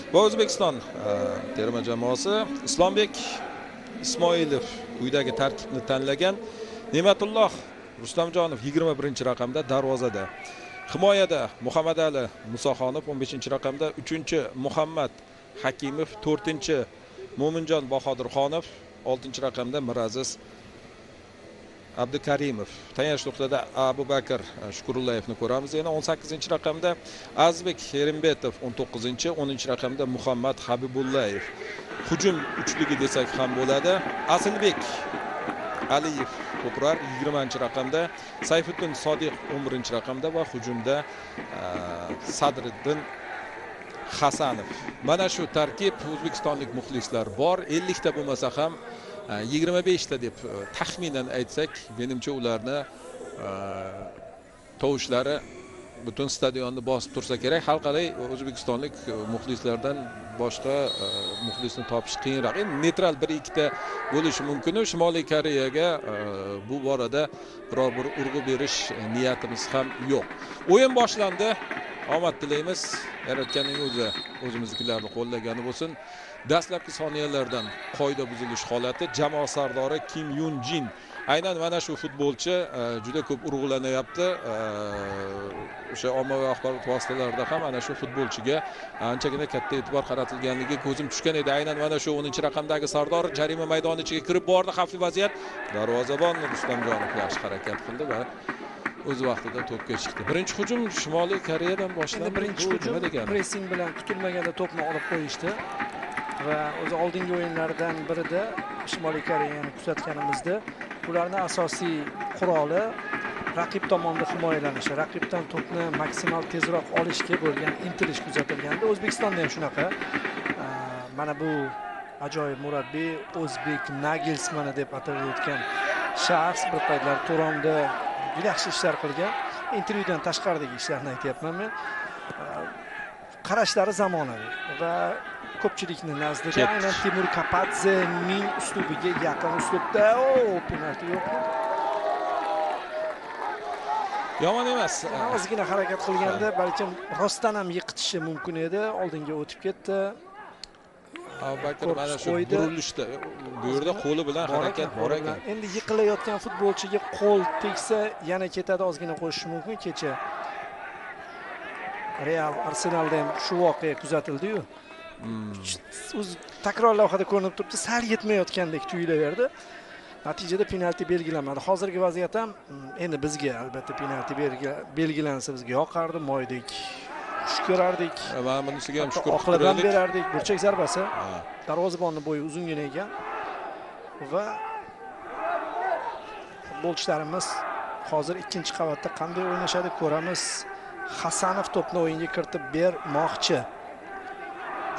Va O'zbekiston terma jamoasi Islombek Ismoilov quyidagi tarkibni tanlagan. Ne'matulloh Rustamjonov 21-raqamda darvozada. Himoyada Muhammadali Musoxonov 15-raqamda, 3-Muhammad Hakimov, 4-Mo'minjon Bahodirxonov, 6-raqamda Miraziz Abdukarimov. Tayanch nuqtada Abu Bakr Shukurullayevni ko'ramiz. Yana 18-raqamda Azbek Herimbetov, 19-chi, 10-raqamda Muhammad Habibullayev. Hujum uchligi desak ham bo'ladi. Asilbek Aliyev ko'prar 20-raqamda, Sayfiddin Sodiq 11-raqamda va hujumda Sadriddin Hasanov. Mana shu tarkib o'zbekistonlik muxlislar bor. 50 ta bo'lmasa ham 25 ta deb taxminan aytsak, menimcha ularni tovushlari butun stadionni bosib tursa kerak. Har qalay o'zbekistonlik muxlislardan boshqa muxlisni topish qiyinroq. Endi neytral 1-2 ta bo'lishi mumkin. Shimoliy Koreyaga bu borada biror bir urg'u berish niyatimiz ham yo'q. O'yin boshlandi. Omad tilaymiz. Yaratganning o'zi o'zimiznikilarni qo'llagani bo'lsin. Dastlabki soniyalardan qoida buzilish holati. Jamoa sardori Kim Yun Jin. Aynan mana shu futbolchi juda ko'p urg'ulanyapti. O'sha ommaviy axborot vositalarida ham ana shu futbolchiga anchagina katta e'tibor qaratilganligi ko'zim tushgan edi. Aynan mana shu 10-raqamdagi sardor jarima maydoni ichiga kirib bordi. Xavfli vaziyat. Darvozabon Rustamjonov yaxshi harakat qildi va o'z vaqtida to'pga chiqdi. Birinchi hujum Shimoliy Koreyadan boshlandi. Birinchi hujum pressing bilan kutilmaganda to'pni olib qo'yishdi va o'zi oldingi o'yinlardan birida Shimoliy Koreyani kuzatganimizda ularning asosiy quroli raqib tomonidan himoyalanishi, raqibdan to'pni maksimal tezroq olishga bo'lgan intilish kuzatilgandi. O'zbekistonda ham shunaqa. Mana bu ajoyib murabbiy O'zbek Nagelsmann deb atalilayotgan shaxs bir paytlar Turonda juda yaxshi ishlar qilgan. Intervyudan tashqaridagi ishlarni aytyapman men. Qarashlari zamonaviy va ko'pchilikning nazdida aynan Timur Kapadzening uslubiga yaqin uslubda. Penalti yo'qmi? Yomon emas. Ozgina harakat qilganda balkim rostdan ham yiqitishi mumkin edi. Oldinga o'tib ketdi. Bakr mana shu burilishda bu yerda qo'li bilan harakat bor ekan. Endi yiqilayotgan futbolchiga qo'l tegsa yana ketadi, ozgina qo'shish mumkin. Kecha Real Arsenalda ham shu voqea kuzatildi-yu. O'z takror lavhada ko'rinib turibdi, sal yetmayotgandek tuyulaverdi. Natijada penalti belgilanmadi. Hozirgi vaziyat ham endi bizga albatta penalti belgilansa bizga yoqardi, moydek xush ko'rardik. Mana bunisiga ham shukur oqladan berardik. Burchak zarbasi. Darvozabonning bo'yi uzungina ekan va futbolchilarimiz hozir ikkinchi qavatda qanday o'ynashadi ko'ramiz. Hasanov to'pni o'yinga kiritib bermoqchi.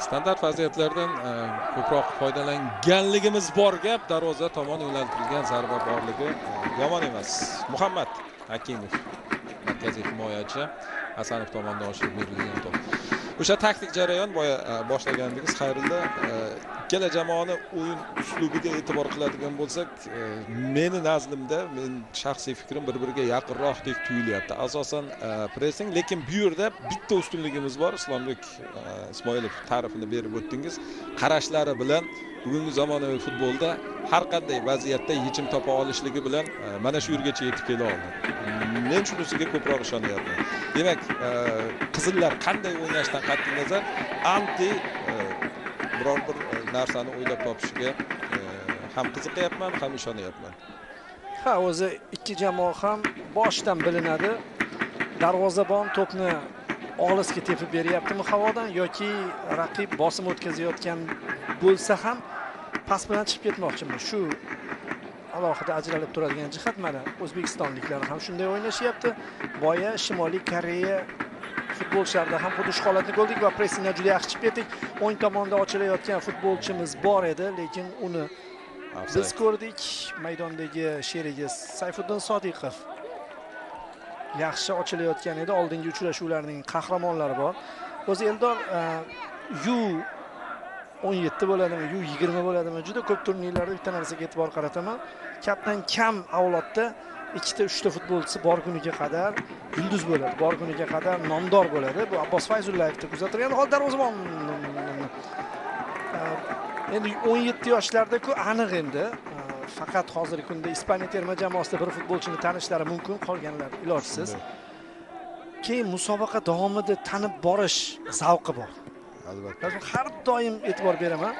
Standart vaziyatlardan ko'proq foydalanganligimiz bor gap. Darvoza tomon yo'naltirilgan zarba borligi yomon emas. Muhammad Hakimov markaziy himoyachi Hasanov tomonidan oshirib berilgan to'p. O'sha taktik jarayon boshlagandingiz Xayrulla. Ikkala jamoani o'yin uslubiga e'tibor qiladigan bo'lsak, meni nazdimda, men shaxsiy fikrim bir-biriga yaqinroqdek tuyulyapti. Asosan pressing, lekin bu yerda bitta ustunligimiz bor. Islombek Ismoilov ta'rifini berib o'tdingiz. Qarashlari bilan bugungi zamonaviy futbolda har qanday vaziyatda yechim topa olishligi bilan mana shu yergacha yetib kela oldi. Men shunisiga ko'proq ishonyapman. Demak, qizillar qanday o'ynashdan qat'iy nazar anti biror bir narsani o'ylab topishiga ham qiziqyapman, ham ishonyapman. Ha, o'zi ikki jamoa ham boshdan bilinadi. Darvozabon to'pni olisga tepib beryaptimi havodan yoki raqib bosim o'tkazayotgan bo'lsa ham pas bilan chiqib ketmoqchimi? Shu alohida ajralib turadigan jihat mana o'zbekistonliklar ham shunday o'ynashyapti. Boya Shimoliy Koreya futbolchilarda ham xuddi shu holatni ko'rdik va pressingga juda yaxshi chiqib ketdik. O'ng tomonda ochilayotgan futbolchimiz bor edi, lekin uni biz ko'rdik. Maydondagi sherigi Sayfiddin Sodiqov yaxshi ochilayotgan edi. Oldingi uchrashuvlarning qahramonlari bor. O'zi Eldor U17 bo'ladimi, U20 bo'ladimi? Juda ko'p turnirlarda bitta narsaga e'tibor qarataman. Kapdan kam avlodda 2-3 ta futbolchisi borguniga qadar yulduz bo'ladi, borguniga qadar nomdor bo'ladi. Bu Abbos Fayzullayevda kuzatilgan hol darvozabon Endi 17 yoshlarda-ku aniq endi. Faqat hozirgi kunda Ispaniya terma jamoasida bir futbolchini tanishlari mumkin, qolganlar ilojsiz. Keyin musobaqa davomida tanib borish zavqi bor. Albatta. Men har doim e'tibor beraman.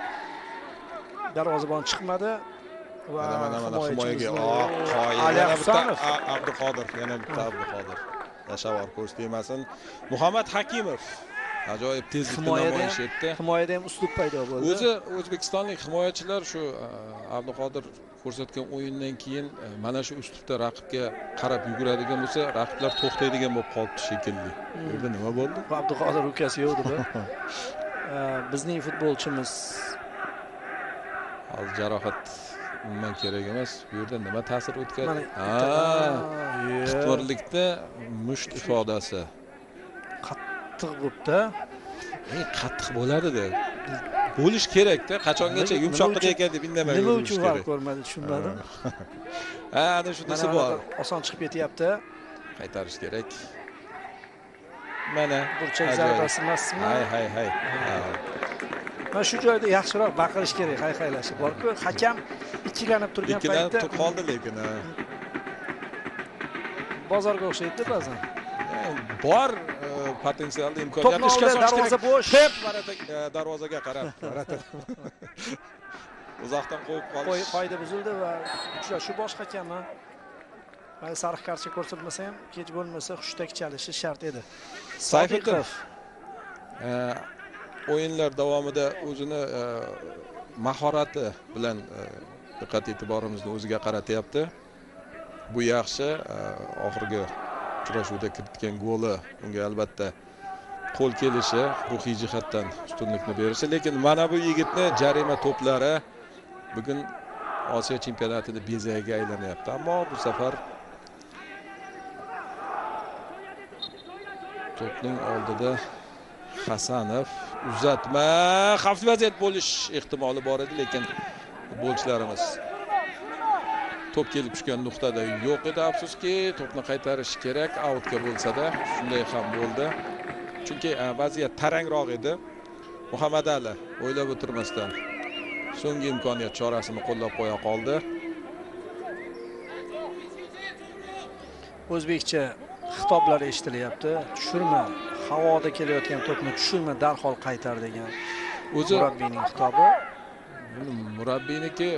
Darvozabon chiqmadi va Mana himoyaga Abduqodir, yana bitta Abduqodir. Yashavar ko'z tegmasin. Muhammad Hakimov ajoyib tezlikda namoyish etdi. Himoyada ham uslub paydo bo'ldi. O'zi o'zbekistonlik himoyachilar shu Abduqodir ko'rsatgan o'yindan keyin mana shu uslubda raqibga qarab yuguradigan bo'lsa, raqiblar to'xtaydigan bo'lib qoldi shekilli. Bu yerda nima bo'ldi? Abduqodir ukasi yo'q deb. Bizning futbolchimiz hozir jarohat umuman kerak emas. Bu yerda nima ta'sir o'tkazdi? Qitmirlikda musht ifodasi. Qattiq bo'pti. Qattiq bo'ladi-da. Bo'lish kerak-da. Qachongacha yumshoqda ekan deb indamay nima uchun farq ko'rmadi, tushunmadim. Ana shunisi bor. Oson chiqib ketyapti. Qaytarish kerak. Mana burchak zarbasi emasmi? Hay. Mana shu joyda yaxshiroq baqirish kerak, hay-haylashi bor-ku. Hakam ikkilanib turgan paytda qoldi lekin. Bozorga o'xshaydi ba'zan. Bor potensialda imkoniyat ishga solish darvoza bo'sh. Pep darvozaga qarab uzoqdan qo'yib qolish. Qoida buzildi va uchrashuv bosh hakami mana sariq kartochka ko'rsatmasa ham kech bo'lmasa hushtak chalishi shart edi. Sayfiddin o'yinlar davomida o'zini mahorati bilan diqqat e'tiborimizni o'ziga qaratyapti. Bu yaxshi. Oxirgi uchrashuvda kiritgan goli unga albatta qo'l kelishi, ruhiy jihatdan ustunlikni berishi, lekin mana bu yigitni jarima to'plari bugun Osiyo chempionatida bezaga aylanyapti. Ammo bu safar to'pning oldida Hasanov uzatma, xavfli vaziyat bo'lish ehtimoli bor edi, lekin futbolchilarimiz to'p kelib tushgan nuqtada yo'q edi. Afsuski, to'pni qaytarish kerak, outga bo'lsa-da, shunday ham bo'ldi. Chunki vaziyat tarangroq edi. Muhammad Ali o'ylab o'tirmasdan so'nggi imkoniyat chorasini qo'llab qo'ya qoldi. O'zbekcha xitoblar eshitilyapti. Tushirma, havoda kelayotgan to'pni tushirma, darhol qaytar degan. O'zi murabbiyning xitobi. Murabbiyniki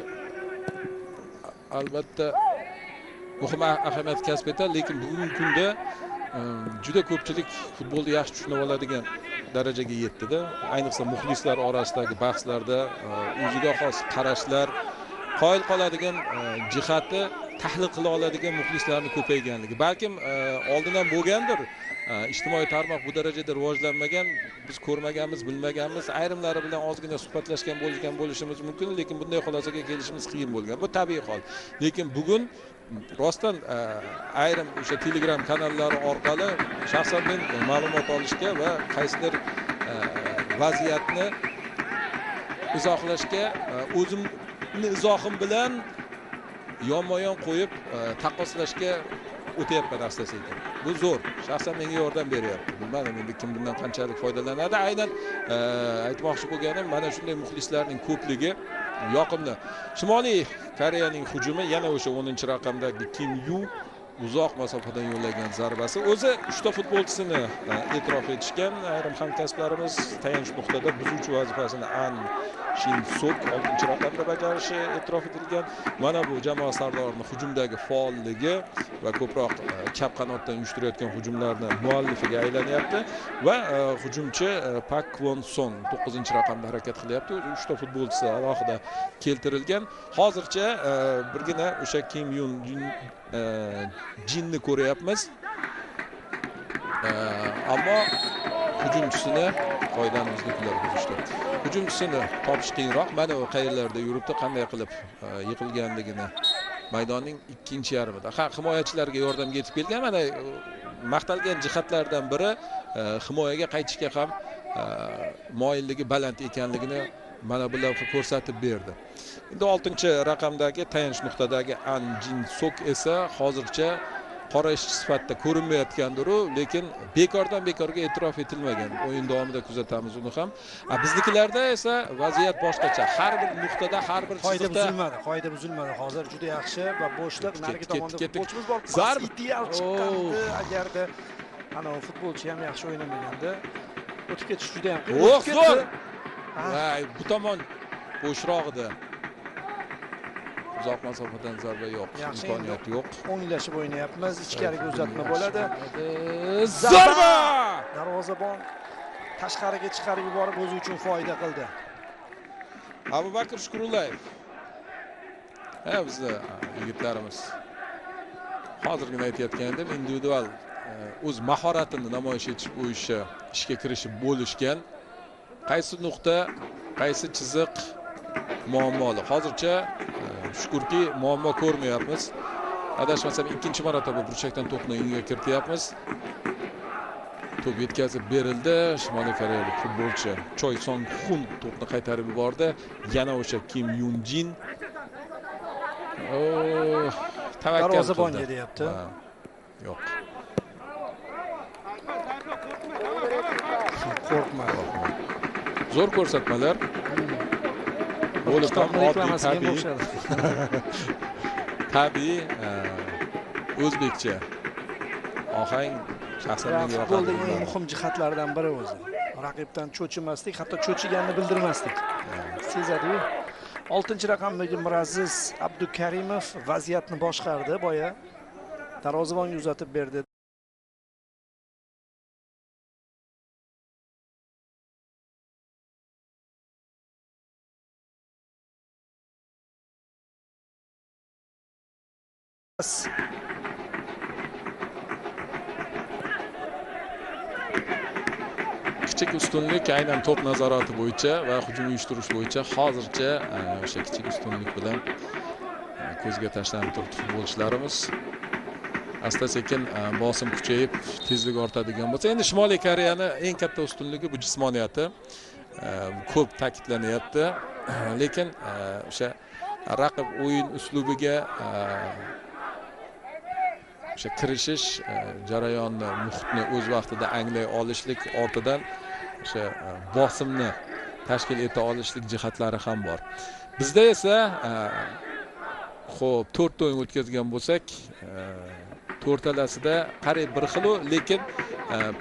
albatta muhim ahamiyat kasb etadi, lekin bugungi kunda juda ko'pchilik futbolni yaxshi tushunib oladigan darajaga yetdi-da. Ayniqsa muxlislar orasidagi bahslarda o'ziga xos qarashlar, qoyil qoladigan jihati tahlil qila oladigan muxlislarning ko'payganligi. Balkim oldin ham bo'lgandir. Ijtimoiy tarmoq bu darajada rivojlanmagan, biz ko'rmaganmiz, bilmaganmiz, ayrimlari bilan ozgina suhbatlashgan bo'lishimiz mumkin, lekin bunday xulosaga kelishimiz qiyin bo'lgan. Bu tabiiy hol. Lekin bugun rostdan ayrim o'sha Telegram kanallari orqali shaxsan men ma'lumot olishga va qaysidir vaziyatni izohlashga o'zimni izohim bilan yonma-yon qo'yib taqqoslashga o'tyapman asta-sekin. Bu zo'r. Shaxsan menga yordam beryapti. Bilmadim endi kim bundan qanchalik foydalanadi. Aynan aytmoqchi bo'lganim mana shunday muxlislarning ko'pligi yoqimli. Shimoliy Koreyaning hujumi yana o'sha 10-raqamdagi Kim Yu uzoq masofadan yo'llagan zarbasi. O'zi 3 ta futbolchisini e'tirof etishgan. Ayrim hamkasblarimiz tayanch nuqtada buzuvchi vazifasini An Shin Sok 6-raqamda bajarishi e'tirof etilgan. Mana bu jamoa sardorining hujumdagi faolligi va ko'proq chap qanotdan uyushtirayotgan hujumlarni muallifiga aylanyapti va hujumchi Pak Kwon Son 9-raqamda harakat qilyapti. 3 ta futbolchisi alohida keltirilgan. Hozircha birgina o'sha Kim Yun Jinni ko'ryapmiz. Ammo hujumchisini foydamizliklar buzishdi. Hujumchisini topish qiyinroq. Mana u qayerlarda yuribdi, qanday qilib yiqilganligini maydonning ikkinchi yarmida. Himoyachilarga yordamga yetib kelgan. Mana maqtalgan jihatlardan biri himoyaga qaytishga ham moyilligi baland ekanligini mana bular ko'rsatib berdi. Endi 6-raqamdagi tayanch nuqtadagi An Jin Sok esa hozircha qora ishchi sifatida ko'rinmayotgandir-u, lekin bekordan bekorga e'tirof etilmagan. O'yin davomida kuzatamiz uni ham. Biznikilarda esa vaziyat boshqacha. Har bir nuqtada, har bir chiziqda qoida buzilmadi. Hozir juda yaxshi va bo'shliq narigi tomonda futbolchimiz bor. Zarb ideal chiqqandi. Agarda ana futbolchi ham yaxshi o'ynamaganda o'tib ketish juda ham qiyin. Zo'r. Voy, bu tomon bo'shroq edi. Uzoq masofadan zarba yo'q, imkoniyat yo'q. O'nglashib o'ynayapmiz. Ichkariga uzatma bo'ladi. Zarba! Darvozabon tashqariga chiqarib yuborib o'zi uchun foyda qildi. Abubakr Shukurullayev. Bizni yigitlarimiz hozirgina aytayotgan edim, individual o'z mahoratini namoyish etish bo'yicha ishga kirishib bo'lishgan. Qaysi nuqta, qaysi chiziq muammoli. Hozircha shukurki muammo ko'rmayapmiz. Adashmasam ikkinchi marotaba burchakdan to'pni o'yinga kirityapmiz. To'p yetkazib berildi. Shimoliy koreyalik futbolchi Choi Song-hun to'pni qaytarib yubordi. Yana o'sha Kim Yun-jin. Tavakkal darvozabonga deyapti. Yo'q. Qo'rqma. Zo'r ko'rsatmalar. Bo'lib ham tabiiy. Tabiiy o'zbekcha ohang shaxsan menga yoqadi. Futboldagi eng muhim jihatlardan biri o'zi. Raqibdan cho'chimaslik, hatto cho'chiganini bildirmaslik. Sezadi-yu. 6-raqamdagi Miraziz Abdukarimov vaziyatni boshqardi boya. Darvozabonga uzatib berdi. Kichik ustunlik aynan to'p nazorati bo'yicha va hujum uyushtirish bo'yicha hozircha o'sha kichik ustunlik bilan ko'zga tashlanib turibdi futbolchilarimiz. Asta-sekin bosim kuchayib, tezlik ortadigan bo'lsa, endi Shimoliy Koreyani eng katta ustunligi bu jismoniyati. Ko'p ta'kidlanyapti, lekin o'sha raqib o'yin uslubiga o'sha kirishish jarayonni, muhitni o'z vaqtida anglay olishlik ortidan o'sha bosimni tashkil eta olishlik jihatlari ham bor. Bizda esa xo'p, 4 ta o'yin o'tkazgan bo'lsak, to'rtalasida qariyb bir xil, lekin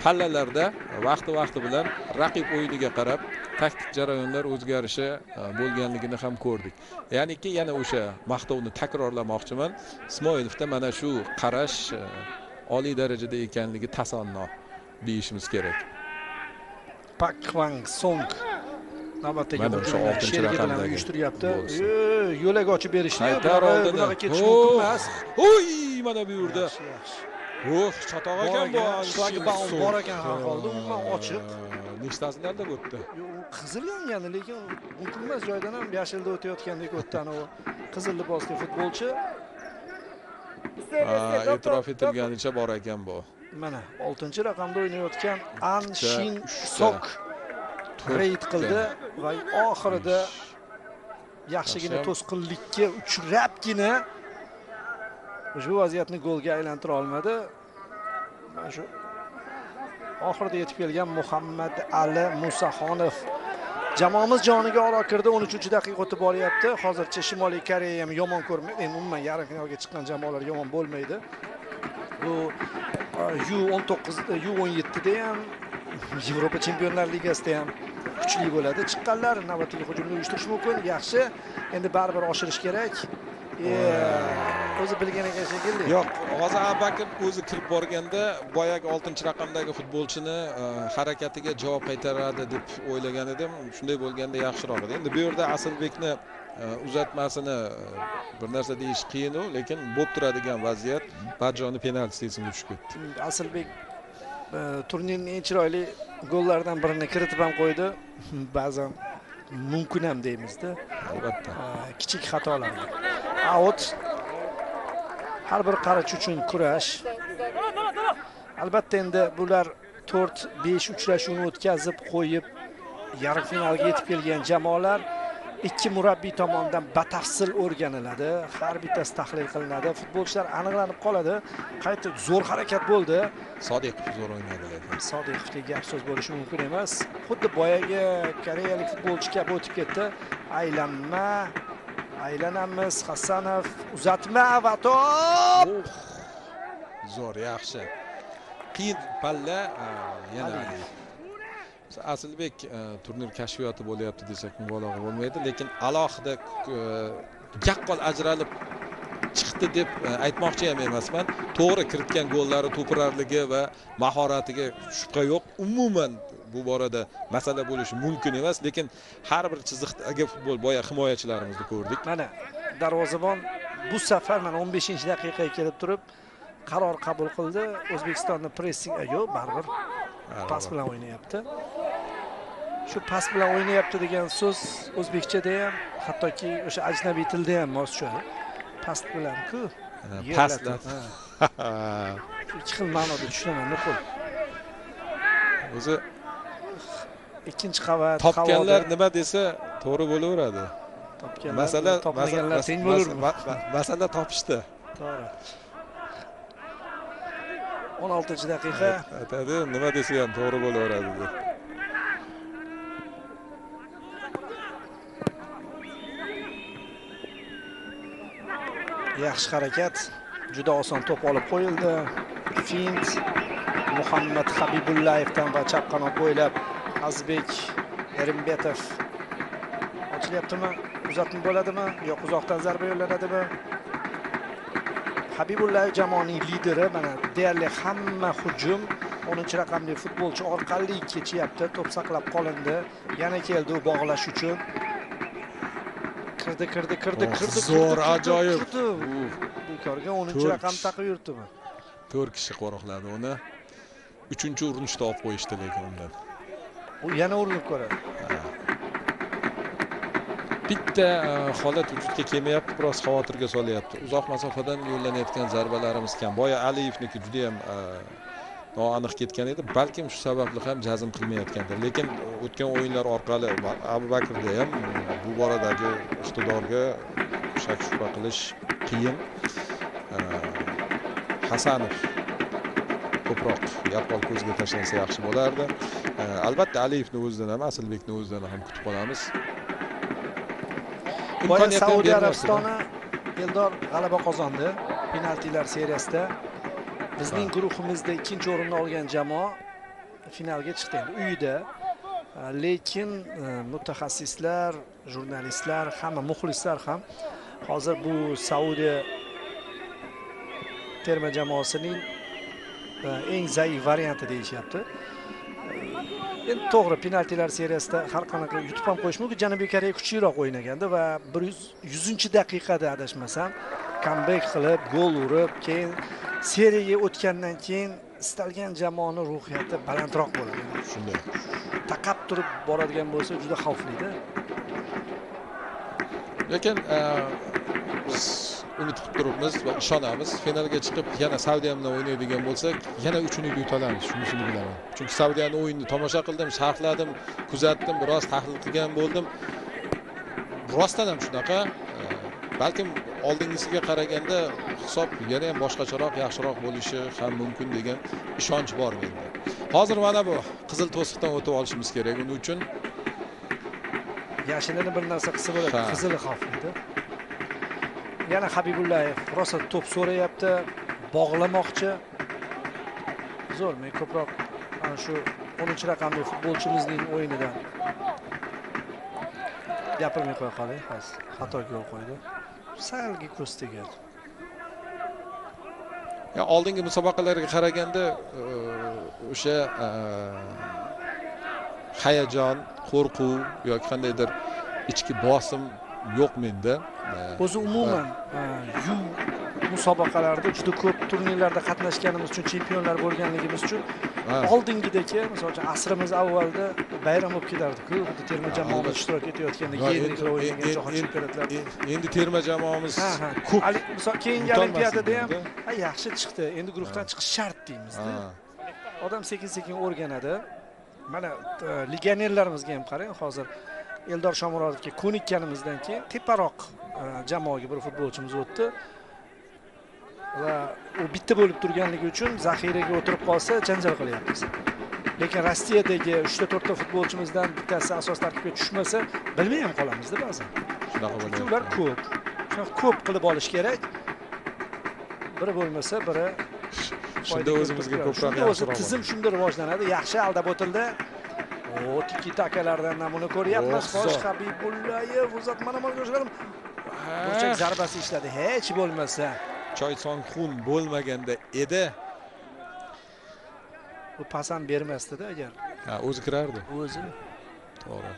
pallalarda vaqti bilan raqib o'yiniga qarab taktik jarayonlar o'zgarishi bo'lganligini ham ko'rdik. Ya'niki yana o'sha maqtovni takrorlamoqchiman. Ismoilovda mana shu qarash oliy darajada ekanligi tasanno deyishimiz kerak. Pak Hwang Song navbatdagi hujumni raqamdagi uyushtiryapti. Yo'lak ochib berishni bunaqa ketish mumkin emas. Oy, mana bu yerda. Chatoq ekan bu. Shlagbaum bor ekan har holda, umuman ochiq. Nechtasilarda o'tdi? Qizil yongani, lekin mumkin emas joydan ham yashilda o'tayotgandek o'tdi anavi qizil libosli futbolchi. E'tirof etilganicha bor ekan bu. Mana 6-raqamda o'ynayotgan An Shin Sok reyd qildi va oxirida yaxshigina to'sqinlikka uchrabgina shu vaziyatni golga aylantira olmadi. Mana shu oxirida yetib kelgan Muhammad Ali Musaxonov jamoamiz joniga oro kirdi. 13-daqiqa o'tib boryapti. Hozircha Shimoliy Koreya ham yomon ko'rmaydi. Endi umuman yarim finalga chiqqan jamoalar yomon bo'lmaydi. Bu U19, U17 da ham, Yevropa Chempionlar Ligasida ham kuchli bo'ladi. Chiqqanlar navbatdagi hujumni uyushtirish mumkin. Yaxshi. Endi baribir oshirish kerak. O'zi bilgan ekan shekilli. Yo'q, hozir Abubakr o'zi kirib borganda boyagi 6-raqamdagi futbolchini harakatiga javob qaytaradi deb o'ylagan edim. Shunday bo'lganda yaxshiroq edi. Endi bu yerda Asilbekni uzatmasini bir narsa deyish qiyin, lekin bo'lib turadigan vaziyat. Badjoni penaltisi esimga tushib ketdi. Asilbek turnirning eng chiroyli gollaridan birini kiritib ham qo'ydi. Ba'zan mumkin ham deymizda. Albatta. Kichik xatolar. Out. Har bir qarich uchun kurash. Albatta endi bular 4-5 uchrashuvni o'tkazib qo'yib yarim finalga yetib kelgan jamoalar. ikki murabbiy tomonidan batafsil o'rganiladi, har bittasi tahlil qilinadi, futbolchilar aniqlanib qoladi. Qayta zo'r harakat bo'ldi. Sodiqov zo'r o'ynadi lekin. Sodiqovga gap so'z bo'lishi mumkin emas. Xuddi boyagi koreyalik futbolchi kabi o'tib ketdi. Aylanamiz. Hasanov uzatma va to'p. Zo'r, yaxshi. Qiyin palla yana Ali. Aslbek turnir kashfiyoti bo'lyapti desak mubolag'a bo'lmaydi, lekin alohida yaqqol ajralib chiqdi deb aytmoqchi ham emasman. To'g'ri kiritgan gollari to'pirarligi va mahoratiga shubha yo'q. Umuman bu borada masala bo'lishi mumkin emas, lekin har bir chiziqdagi futbol boya himoyachilarimizni ko'rdik. Mana darvozabon bu safar mana 15-daqiqaga kelib turib qaror qabul qildi. O'zbekistonni pressing yo'q, baribir pas bilan o'ynayapti. Shu pas bilan o'ynayapti degan so'z o'zbekchada ham, hattoki o'sha ajnabiy tilda ham mos tushadi. Past bilan-ku. Pastlar. Ikki xil ma'noda tushunaman, nuqul. O'zi ikkinchi qavat topganlar nima desa to'g'ri bo'laveradi. Masala topmaganlar teng bo'laveradi. Masala topishdi. To'g'ri. 16-daqiqa. Aytadi, nima desa ham to'g'ri bo'laveradi deb. Yaxshi harakat. Juda oson to'p olib qo'yildi. Fint Muhammad Habibullayevdan va chap qanot bo'ylab Azbek Erimbetov ochilyaptimi? Uzatma bo'ladimi? Yo'q, uzoqdan zarba yo'llanadimi? Habibullayev jamoaning lideri. Mana deyarli hamma hujum 10-raqamli futbolchi orqali kechyapti. To'p saqlab qolindi. Yana keldi u bog'lash uchun. Kirdi. Zo'r, ajoyib. Bekorga 10-raqam taqib yurtdimi? 4 kishi qo'riqladi uni. 3-urinishda olib qo'yishdi lekin undan. U yana urinib ko'radi. Bitta holat vujudga kelmayapti, biroz xavotirga solyapti. Uzoq masofadan yo'llanayotgan zarbalarimiz kam. Boya Aliyevniki juda ham noaniq ketgan edi. Balkim shu sababli ham jazm qilmayotgandir. Lekin o'tgan o'yinlar orqali Abubakrda ham bu boradagi iqtidorga shak shubha qilish qiyin. Hasanov ko'proq yaqqol ko'zga tashlansa yaxshi bo'lardi. Albatta Aliyevni o'zidan ham, Asilbekni o'zidan ham kutib qolamiz. Saudiya Arabistoni Eldor g'alaba qozondi penaltilar seriyasida. Bizning guruhimizda ikkinchi o'rinni olgan jamoa finalga chiqdi endi uyida. Lekin mutaxassislar, jurnalistlar, hamma muxlislar ham hozir bu Saudiya terma jamoasining eng zaif varianti deyishyapti. Endi to'g'ri penaltilar seriyasida har qanaqa yutib ham qo'yish mumkin. Janubiy Koreya kuchliroq o'ynaganda va 100-daqiqada adashmasam comeback qilib, gol urib, keyin seriyaga o'tgandan keyin istalgan jamoaning ruhiyati balandroq bo'ladi. Shunday. Taqab turib boradigan bo'lsa juda xavfli-da. Lekin biz umid qilib turibmiz va ishonamiz. Finalga chiqib yana Saudiya bilan o'ynaydigan bo'lsak, yana 3-ni yuta olamiz, shunisini bilaman. Chunki Saudiyaning o'yinini tomosha qildim, sharhladim, kuzatdim, biroz tahlil qilgan bo'ldim. Rostdan ham shunaqa. Balkim oldingisiga qaraganda hisob yana ham boshqacharoq, yaxshiroq bo'lishi ham mumkin degan ishonch bor menda. Hozir mana bu qizil to'siqdan o'tib olishimiz kerak. Uning uchun yashinini bir narsa qilsa bo'ladi. Qizili xavfli-da. Yana Habibullayev rosa to'p so'rayapti, bog'lamoqchi. Zo'r, men ko'proq ana shu 10-raqamli futbolchimizning o'yinidan gapirmay qo'ya qolay, hozir xato yo'l qo'ydi. Salgi ko'z tegadi. Ya oldingi musobaqalarga qaraganda o'sha hayajon, qo'rquv yoki qandaydir ichki bosim yo'q menda. O'zi umuman musobaqalarda juda ko'p turnirlarda qatnashganimiz uchun, chempionlar bo'lganligimiz uchun oldingidagi, masalan, asrimiz avvalda bayram bo'lib ketardi-ku, xuddi terma jamoamiz ishtirok etayotganda yengil o'ynagan jahon chempionatlarida. Endi terma jamoamiz ko'p. Misol keyingi olimpiadada ham yaxshi chiqdi. Endi guruhdan chiqish shart deymiz-da. Odam sekin-sekin o'rganadi. Mana legionerlarimizga ham qarang, hozir Eldor Shomurodovga ko'nikkanimizdan keyin teparoq jamoaga bir futbolchimiz o'tdi va u bitta bo'lib turganligi uchun zaxiraga o'tirib qolsa janjal qilyapmiz. Lekin Rossiyadagi 3 ta 4 ta futbolchimizdan bittasi asos tarkibga tushmasa, bilmay ham qolamiz-da ba'zan. Shunaqa Chunki bo'lyapti. ular ko'p. Shunaqa ko'p qilib olish kerak. Biri bo'lmasa, biri Shunda o'zimizga ko'proq o'zi tizim shunda rivojlanadi. Yaxshi aldab o'tildi. O, tiki takalardan namuna ko'ryapmiz. Xo'sh, Habibullayev uzatmani amalga oshiradi. Burchak zarbasi ishladi. Hech bo'lmasa. Choy Sonxun bo'lmaganda edi. Bu pas ham bermasdi-da agar. Ha, o'zi kirardi. O'zi. To'g'ri.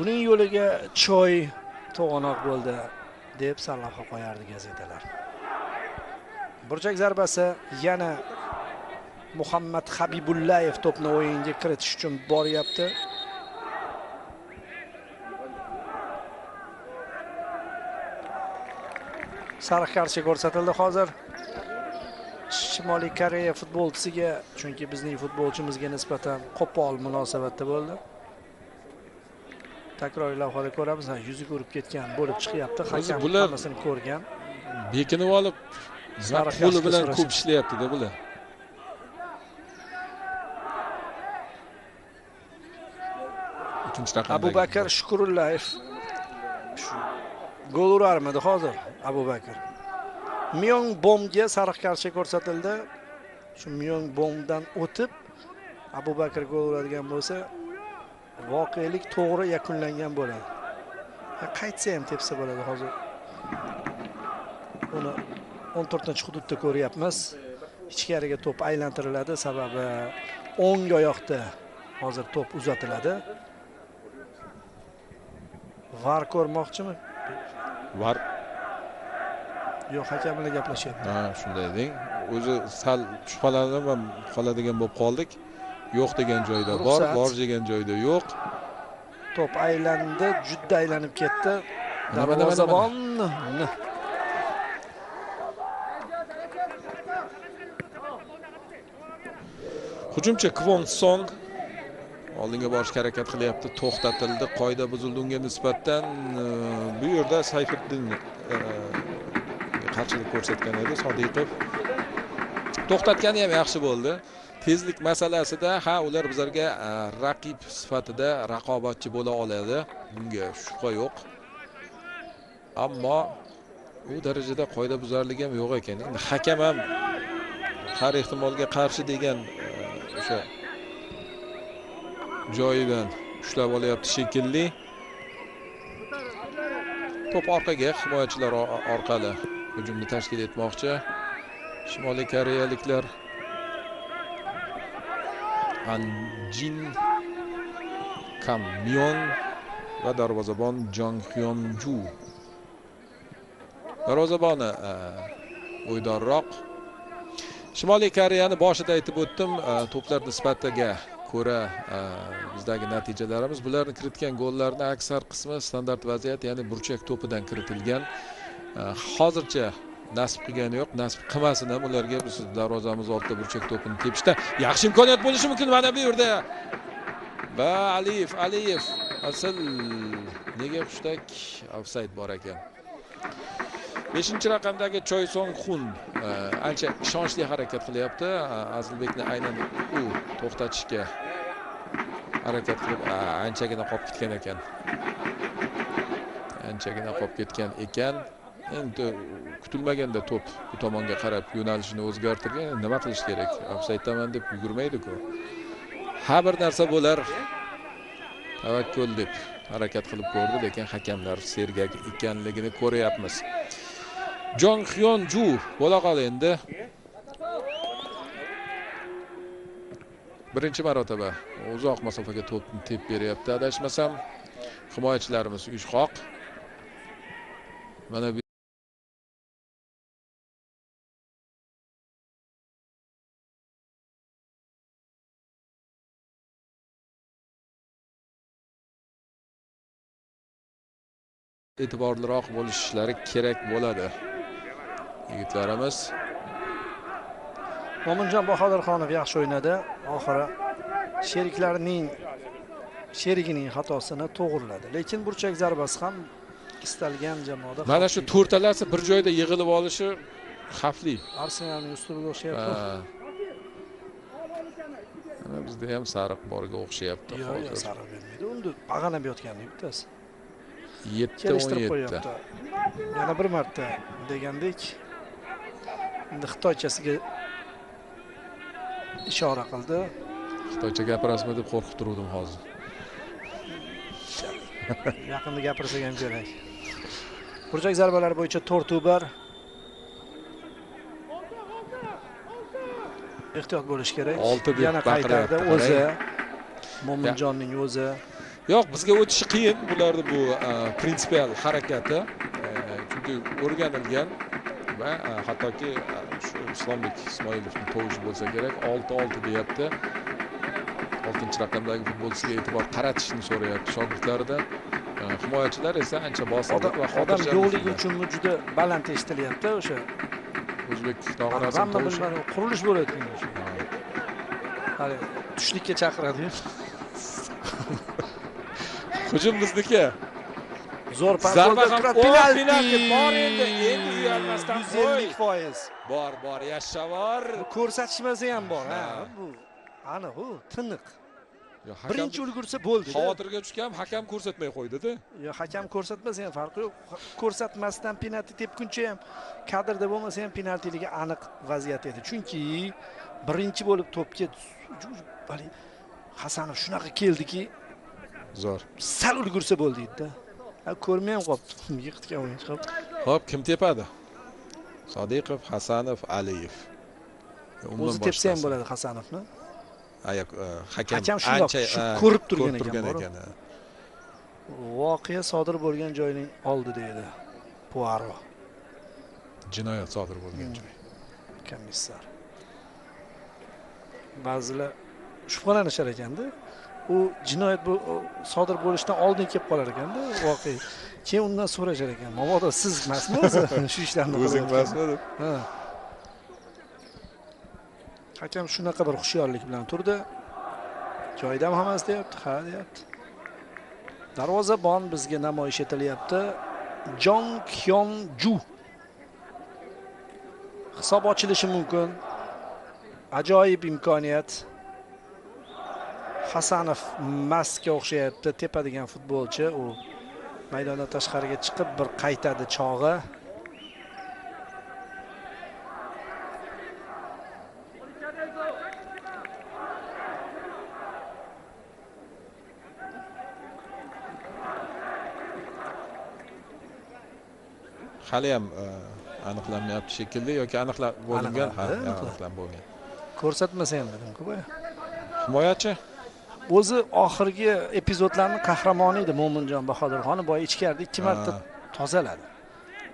Uning yo'liga choy to'g'anoq bo'ldi deb sarlavha qo'yardi gazetalar. Burchak zarbasi yana Muhammad Habibullayev to'pni o'yinga kiritish uchun boryapti. Sariq kartochka ko'rsatildi hozir. Shimoliy Koreya futbolchisiga, chunki bizning futbolchimizga nisbatan qo'pol munosabatda bo'ldi. Takroriy lavhada ko'ramiz, yuziga urib ketgan bo'lib chiqyapti. Hakam hammasini ko'rgan. Bekinib olib, qo'li bilan ko'p ishlayapti-da bular. Ikkinchi raqamdagi Abubakar Shukurullayev gol urarmidi hozir Abubakar. Myong Bomga sariq kartochka ko'rsatildi. Shu Myong Bomdan o'tib Abubakar gol uradigan bo'lsa, voqelik to'g'ri yakunlangan bo'ladi. Qaytsa ham tepsa bo'ladi hozir. Uni 14-hududda ko'ryapmiz. Ichkariga to'p aylantiriladi, sababi o'ng oyoqda hozir to'p uzatiladi. VAR ko'rmoqchimi? VAR. Yo'q, hakam bilan gaplashyapti. Ha, shunday deng. O'zi sal shubhalanib ham qoladigan bo'lib qoldik. Yo'q degan joyda bor, bor degan joyda yo'q. To'p aylandi, juda aylanib ketdi. Darvozabon. Hujumchi Kwon Song oldinga borishga harakat qilyapti, to'xtatildi, qoida buzildi unga nisbatan. Bu yerda Sayfiddin qarshilik ko'rsatgan edi Sodiqov. To'xtatgani ham yaxshi bo'ldi. Tezlik masalasida ular bizlarga raqib sifatida raqobatchi bo'la oladi. Bunga shubha yo'q. Ammo u darajada qoida buzarligi ham yo'q ekan. Endi hakam ham har ehtimolga qarshi degan o'sha joyidan ushlab olyapti shekilli. To'p orqaga himoyachilar orqali hujumni tashkil etmoqchi. Shimoliy koreyaliklar Jin Kamyon va darvozabon Jong Hyun-ju. Darvozaboni o'ydorroq. Shimoliy Koreyani boshida aytib o'tdim, to'plar nisbatiga ko'ra bizdagi natijalarimiz, bularni kiritgan gollarning aksar qismi standart vaziyat, ya'ni burchak to'pidan kiritilgan. Hozircha nasib qilgani yo'q, nasib qilmasin ham ularga biz darvozamiz oldida burchak to'pini tepishda yaxshi imkoniyat bo'lishi mumkin. Mana bu yerda va Aliyev asl nega hushtak ofsayd bor ekan. 5-raqamdagi Choy Sonxun ancha ishonchli harakat qilyapti. Azilbekni aynan u to'xtatishga harakat qilib anchagina qolib ketgan ekan. Endi kutilmaganda to'p bu tomonga qarab yo'nalishini o'zgartirgan. Nima qilish kerak? Ofsayddaman deb yugurmaydi-ku. Bir narsa bo'lar. Tavakkul deb harakat qilib ko'rdi, lekin hakamlar sergak ekanligini ko'ryapmiz. Jong Hyun-ju bo'la qol endi. Birinchi marotaba uzoq masofaga to'pni tep beryapti. Adashmasam, himoyachilarimiz uyushqoq. Mana bu e'tiborliroq bo'lishlari kerak bo'ladi. Yigitlarimiz. Mo'minjon Bahodirxonov yaxshi o'ynadi. Oxiri sheriklarining sherigining xatosini to'g'riladi. Lekin burchak zarbasi ham istalgan jamoada mana shu to'rtalasi bir joyda yig'ilib olishi xavfli. Arsenalning ustubiga o'xshayapti. Mana bizda ham sariq borga o'xshayapti Yo'q, sariq bermaydi. Unda bag'anab yotgandi bittasi. 7-17. Yana bir marta degandek endi xitoychasiga ishora qildi. Xitoycha gapirasizmi deb qo'rqib turdim hozir. Yaqinda gapirsak ham kerak. Burchak zarbalari bo'yicha 4-1. Ehtiyot bo'lish kerak. Yana qaytardi o'zi. Mo'minjonning o'zi. Yo'q, bizga o'tishi qiyin bularning bu prinsipial harakati. Chunki o'rganilgan va hattoki shu Islombek Ismoilovning tovushi bo'lsa kerak 6-6 deyapti. 6-raqamdagi futbolchiga e'tibor qaratishni so'rayapti shogirdlaridan. Himoyachilar esa ancha bosiq va odam yo'qligi uchun juda baland eshitilyapti o'sha o'zbek tog'orasining tovushi. Qurilish bo'layotgan o'sha. Hali tushlikka chaqiradi. Hujum bizniki. Zo'r zarba ham penalti bor endi uyalmasdan 150%. Bor, yashavor. Ko'rsatishmasa ham bor, ha. Bu aniq, u tiniq. Hakam Birinchi ulgursa bo'ldi. Xavotirga tushgan hakam ko'rsatmay qo'ydi-da. Yo, hakam ko'rsatmasa ham farqi yo'q. Ko'rsatmasdan penalti tepguncha ham kadrda bo'lmasa ham penaltiligi aniq vaziyat edi. Chunki birinchi bo'lib to'pga Hasanov shunaqa keldiki, zo'r. Sal ulgursa bo'ldi edi-da. Ko'rmay ham qolibdi. Yiqitgan o'yin chiqib. Xo'p, kim tepadi? Sodiqov, Hasanov, Aliyev. O'zi tepsa ham bo'ladi Hasanovni. Hakam ancha ko'rib turgan ekan. Voqea sodir bo'lgan joyning oldida edi. Puaro. Jinoyat sodir bo'lgan joy. Komissar. Ba'zilar shubhalanishar ekanda. U jinoyat sodir bo'lishdan oldin kelib qolar ekanda voqea. Keyin undan so'rashar ekan. Mabodo siz emasmi o'zi shu ishlarni o'zing emasmi deb. Ha. Hakam shunaqa bir hushyorlik bilan turdi. Joyidam hammasi deyapti, ha deyapti. Darvozabon bizga namoyish etilyapti. Jong Hyun Ju. Hisob ochilishi mumkin. Ajoyib imkoniyat. Hasanov Masga o'xshayapti, tepadigan futbolchi. U maydondan tashqariga chiqib bir qaytadi chog'i. Hali ham aniqlanmayapti shekilli yoki aniqlab bo'lingan, aniqlanib bo'lgan. Ko'rsatmasa ham dedim-ku bu. Himoyachi o'zi oxirgi epizodlarning qahramoni edi Mo'minjon Bahodirxon. Boya ichkarida 2 marta tozaladi.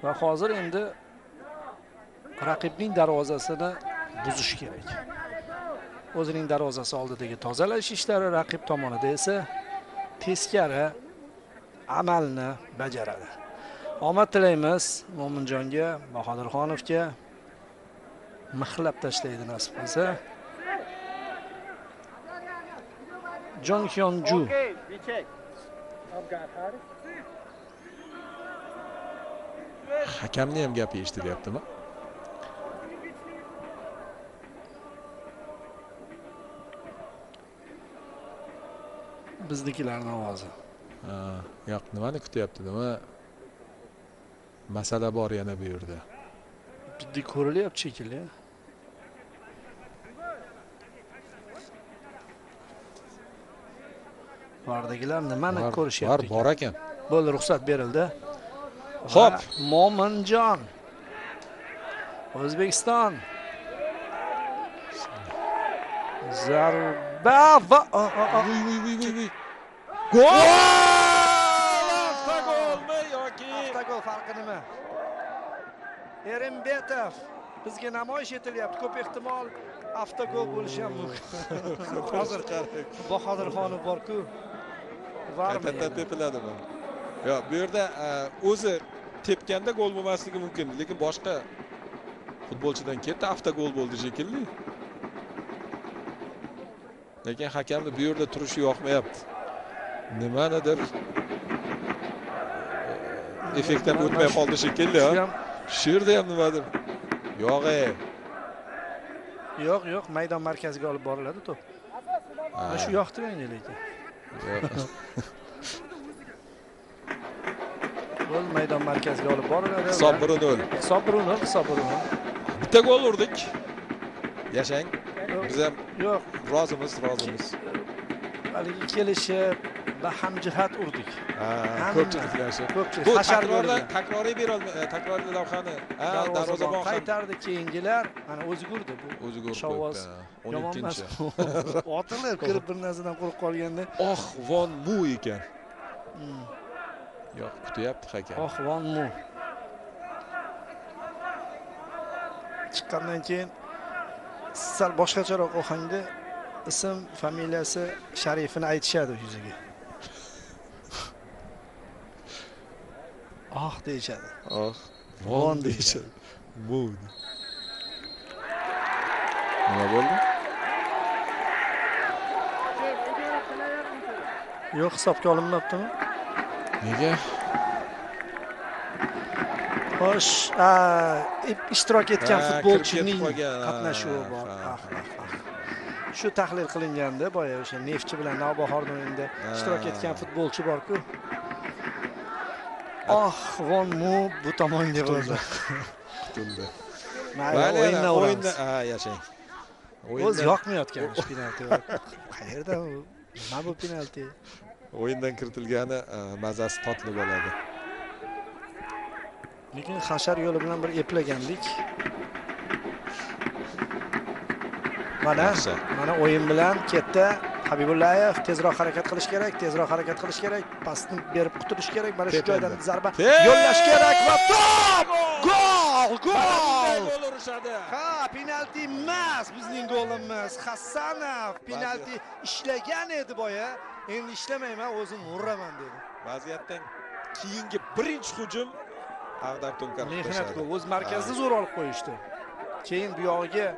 Va hozir endi raqibning darvozasini buzish kerak. O'zining darvozasi oldidagi tozalash ishlari raqib tomonida esa teskari amalni bajaradi. Omad tilaymiz Mo'minjonga, Bahodirxonovga. Mixlab tashlaydi nasib qilsa. Jong Hyun Ju. Hakamni ham gapi eshitilyaptimi? Biznikilarning ovozi. Yo'q, nimani kutyapti, nima? Masala bor yana bu yerda. Jiddiy ko'rilyapti shekilli. Vardagilar nimani ko'rishyapti? Bor ekan. Bo'ldi, ruxsat berildi. Xo'p, Mo'minjon. O'zbekiston. Zarba va gol! Avtogolmi yoki avtogol farqi nima? Erimbetov bizga namoyish etilyapti. Ko'p ehtimol avtogol bo'lishi ham mumkin. Hozir qarang. Bahodirxonov bor-ku. Qaytadan tepiladimi? Yo'q, bu yerda o'zi tepganda gol bo'lmasligi mumkin, lekin boshqa futbolchidan ketdi, avtogol bo'ldi shekilli. Lekin hakamning bu yerda turishi yoqmayapti. nimanidir effektdan o'tmay qoldi shekilli. Shu yerda ham nimadir? Yo'q. Yo'q, maydon markaziga olib boriladi to'p. Mana shu yoqtirmaydi lekin. Gol maydon markaziga olib boriladi. Hisob 1-0. Hisob 1-0. Bitta gol urdik. Yashang. Biz ham yo'q, rozimiz. Haligi kelishib va hamjihat urdik. Ko'pchilik. Bu takroriy takroriy lavhani. Darvozabon qaytardi keyingilar. Mana o'zi urdi bu. O'zi urdi. Shovvoz 12-chi. Otilib kirib bir narsadan qo'rqib qolganda. Von Mu ekan. Yo'q, kutyapti hakam. Von Mu. Chiqqandan keyin sal boshqacharoq ohangda ism, familiyasi, sharifini aytishadi yuziga. Deyishadi. Von deyishadi. Mu. Nima bo'ldi? Yo'q, hisobga olinmabdimi? Nega? Xo'sh, ishtirok etgan futbolchining qatnashuvi bor. Shu tahlil qilinganda boya o'sha Neftchi bilan Navbahor o'yinida ishtirok etgan futbolchi bor-ku. Von Mu bu tomonga bo'ldi. Kutildi. Mayli, o'yinda yashang. O'z yoqmayotgan penalti. Qayerda u? Nima bu penalti? O'yindan kiritilgani mazasi totli bo'ladi. Lekin hashar yo'li bilan bir eplagandik. Mana o'yin bilan ketdi. Habibullayev tezroq harakat qilish kerak, pasni berib qutulish kerak. Mana shu joydan zarba yo'llash kerak va top! Gol urishadi. Penalti emas, bizning golimiz. Hasanov penalti ishlagan edi boya. Endi ishlamayman, o'zim uraman dedi. Vaziyatdan keyingi birinchi hujum Ag'dar To'nkar mehnat o'z markazida zo'r olib qo'yishdi. Keyin bu yog'iga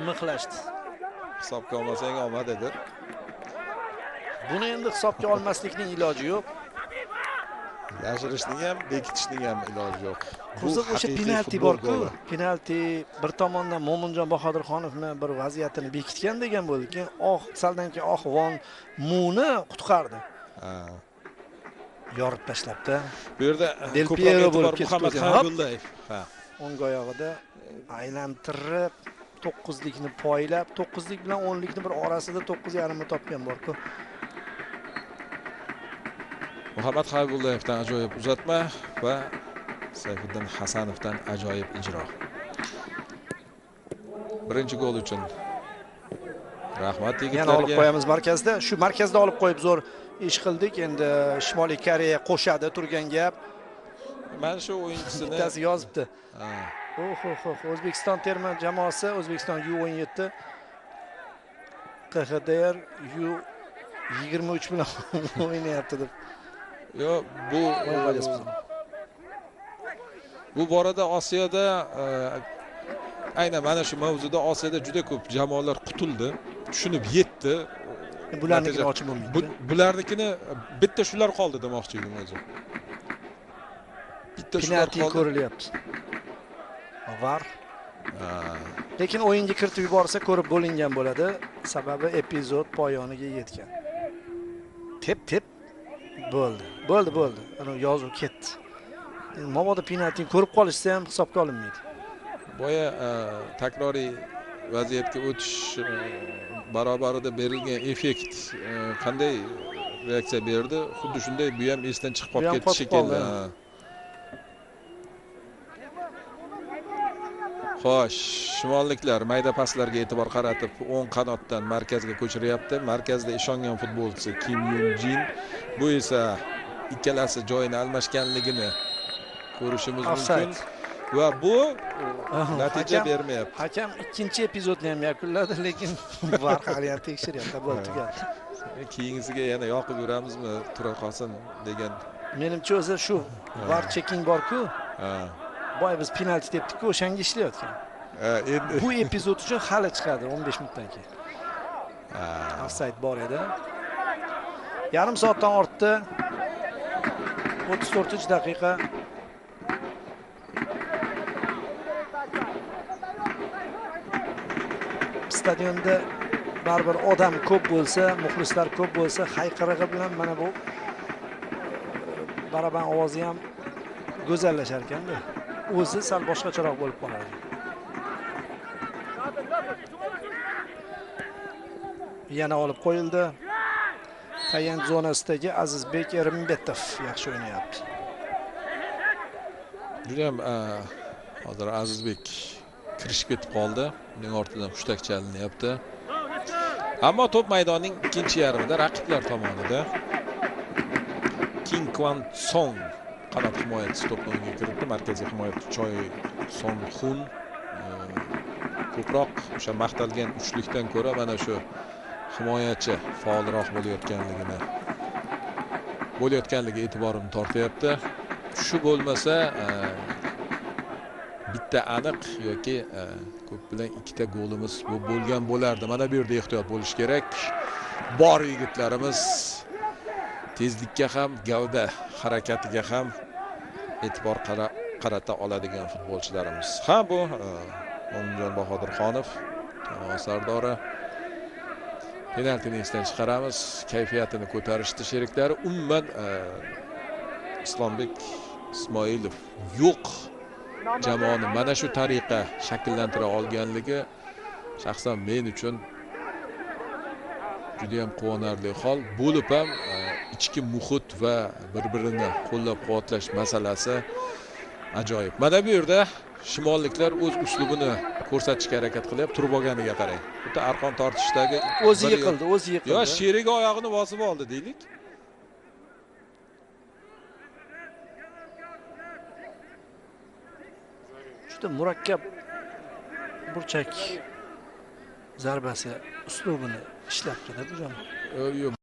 mixlashdi. Hisobga olmasang omadidir. Buni endi hisobga olmaslikning iloji yo'q. Yashirishning ham, bekitishning ham iloji yo'q. Qiziq o'sha penalti bor-ku. Penalti bir tomondan Mo'minjon Bahodirxonovni bir vaziyatini bekitgan degan bo'ldi. Keyin saldan keyin Von Muni qutqardi. Yorib tashlabdi. Bu yerda Del Piero bo'lib Muhammad Habibullayev. O'ng oyog'ida aylantirib 9likni poylab, 9lik bilan 10likni bir orasida 9,5 ni topgan bor-ku. Muhammad Habibullayevdan ajoyib uzatma va Sayfiddin Hasanovdan ajoyib ijro. Birinchi gol uchun rahmat yigitlarga. Yana olib qo'yamiz markazda. Shu markazda olib qo'yib zo'r ish qildik. Endi Shimoliy Koreya qo'shadi turgan gap. Mana shu o'yinchisini bittasi yozibdi. O'zbekiston terma jamoasi O'zbekiston U17 KXDR U23 bilan o'ynayapti deb. Yo'q, bu borada Osiyoda aynan mana shu mavzuda Osiyoda juda ko'p jamoalar qutuldi, tushunib yetdi. Bularnikini ochib bo'lmaydi. Bularnikini bitta shular qoldi demoqchi edim o'zi. Bitta shular qoldi. Penalti ko'rilyapti. Var. Lekin o'yinga kiritib yuborsa ko'rib bo'lingan bo'ladi. Sababi epizod poyoniga yetgan. Tep bo'ldi. Ana yozuv ketdi. Mabodo penaltini ko'rib qolishsa ham hisobga olinmaydi. Boya takroriy vaziyatga o'tish barobarida berilgan effekt qanday reaksiya berdi? Xuddi shunday bu ham esdan chiqib qolib ketdi shekilli. Xo'sh, shimolliklar mayda paslarga e'tibor qaratib, o'ng qanotdan markazga ko'chiryapti. Markazda ishongan futbolchi Kim Yun Jin. Bu esa ikkalasi joyini almashganligini ko'rishimiz mumkin. Va bu natija bermayapti. Hakam ikkinchi epizodni ham yakunladi, lekin var hali ham tekshiryapti. Bo'ldi, tugadi. Keyingisiga yana yoqib yuramizmi, tura qolsin degan. Menimcha o'zi shu var checking bor-ku. Boy biz penalti tepdik-ku, o'shanga ishlayotgan. Endi bu epizod uchun hali chiqadi 15 minutdan keyin. Offside bor edi. Yarim soatdan ortdi. 34-daqiqa. Stadionda baribir odam ko'p bo'lsa, muxlislar ko'p bo'lsa, hayqirig'i bilan mana bu baraban ovozi ham go'zallashar ekanda. O'zi sal boshqacharoq bo'lib qoladi. Yana olib qo'yildi. Tayanch zonasidagi Azizbek Erimbetov yaxshi o'ynayapti. Juda ham hozir Azizbek kirishib ketib qoldi. Uning ortidan hushtak chalinyapti. Ammo to'p maydonning ikkinchi yarmida raqiblar tomonida King Kwan Song qanot himoyachisi to'pni o'yinga kiritdi. Markaziy himoyachi Choi Song Hun ko'proq o'sha maqtalgan uchlikdan ko'ra mana shu himoyachi faolroq bo'layotganligi e'tiborimni tortyapti. Shu bo'lmasa bitta aniq yoki ko'p bilan ikkita golimiz bo'lgan bo'lardi. Mana bu yerda ehtiyot bo'lish kerak. Bor yigitlarimiz tezlikka ham, gavda harakatiga ham e'tibor qarata oladigan futbolchilarimiz. Ha, bu Mo'minjon Bahodirxonov jamoa sardori. Penaltini esdan chiqaramiz. Kayfiyatini ko'tarishdi sheriklari. Umuman Islombek Ismoilov yo'q jamoani mana shu tariqa shakllantira olganligi shaxsan men uchun juda ham quvonarli hol. Bo'lib ham ichki muhit va bir-birini qo'llab-quvvatlash masalasi ajoyib. Mana bu yerda shimolliklar o'z uslubini ko'rsatishga harakat qilyapti. Turib olganiga qarang. Bitta arqon tortishdagi o'zi yiqildi. Yo, sherigi oyog'ini bosib oldi deylik. Juda murakkab burchak zarbasi uslubini ishlabdi-da bu jamoa. Yo'q.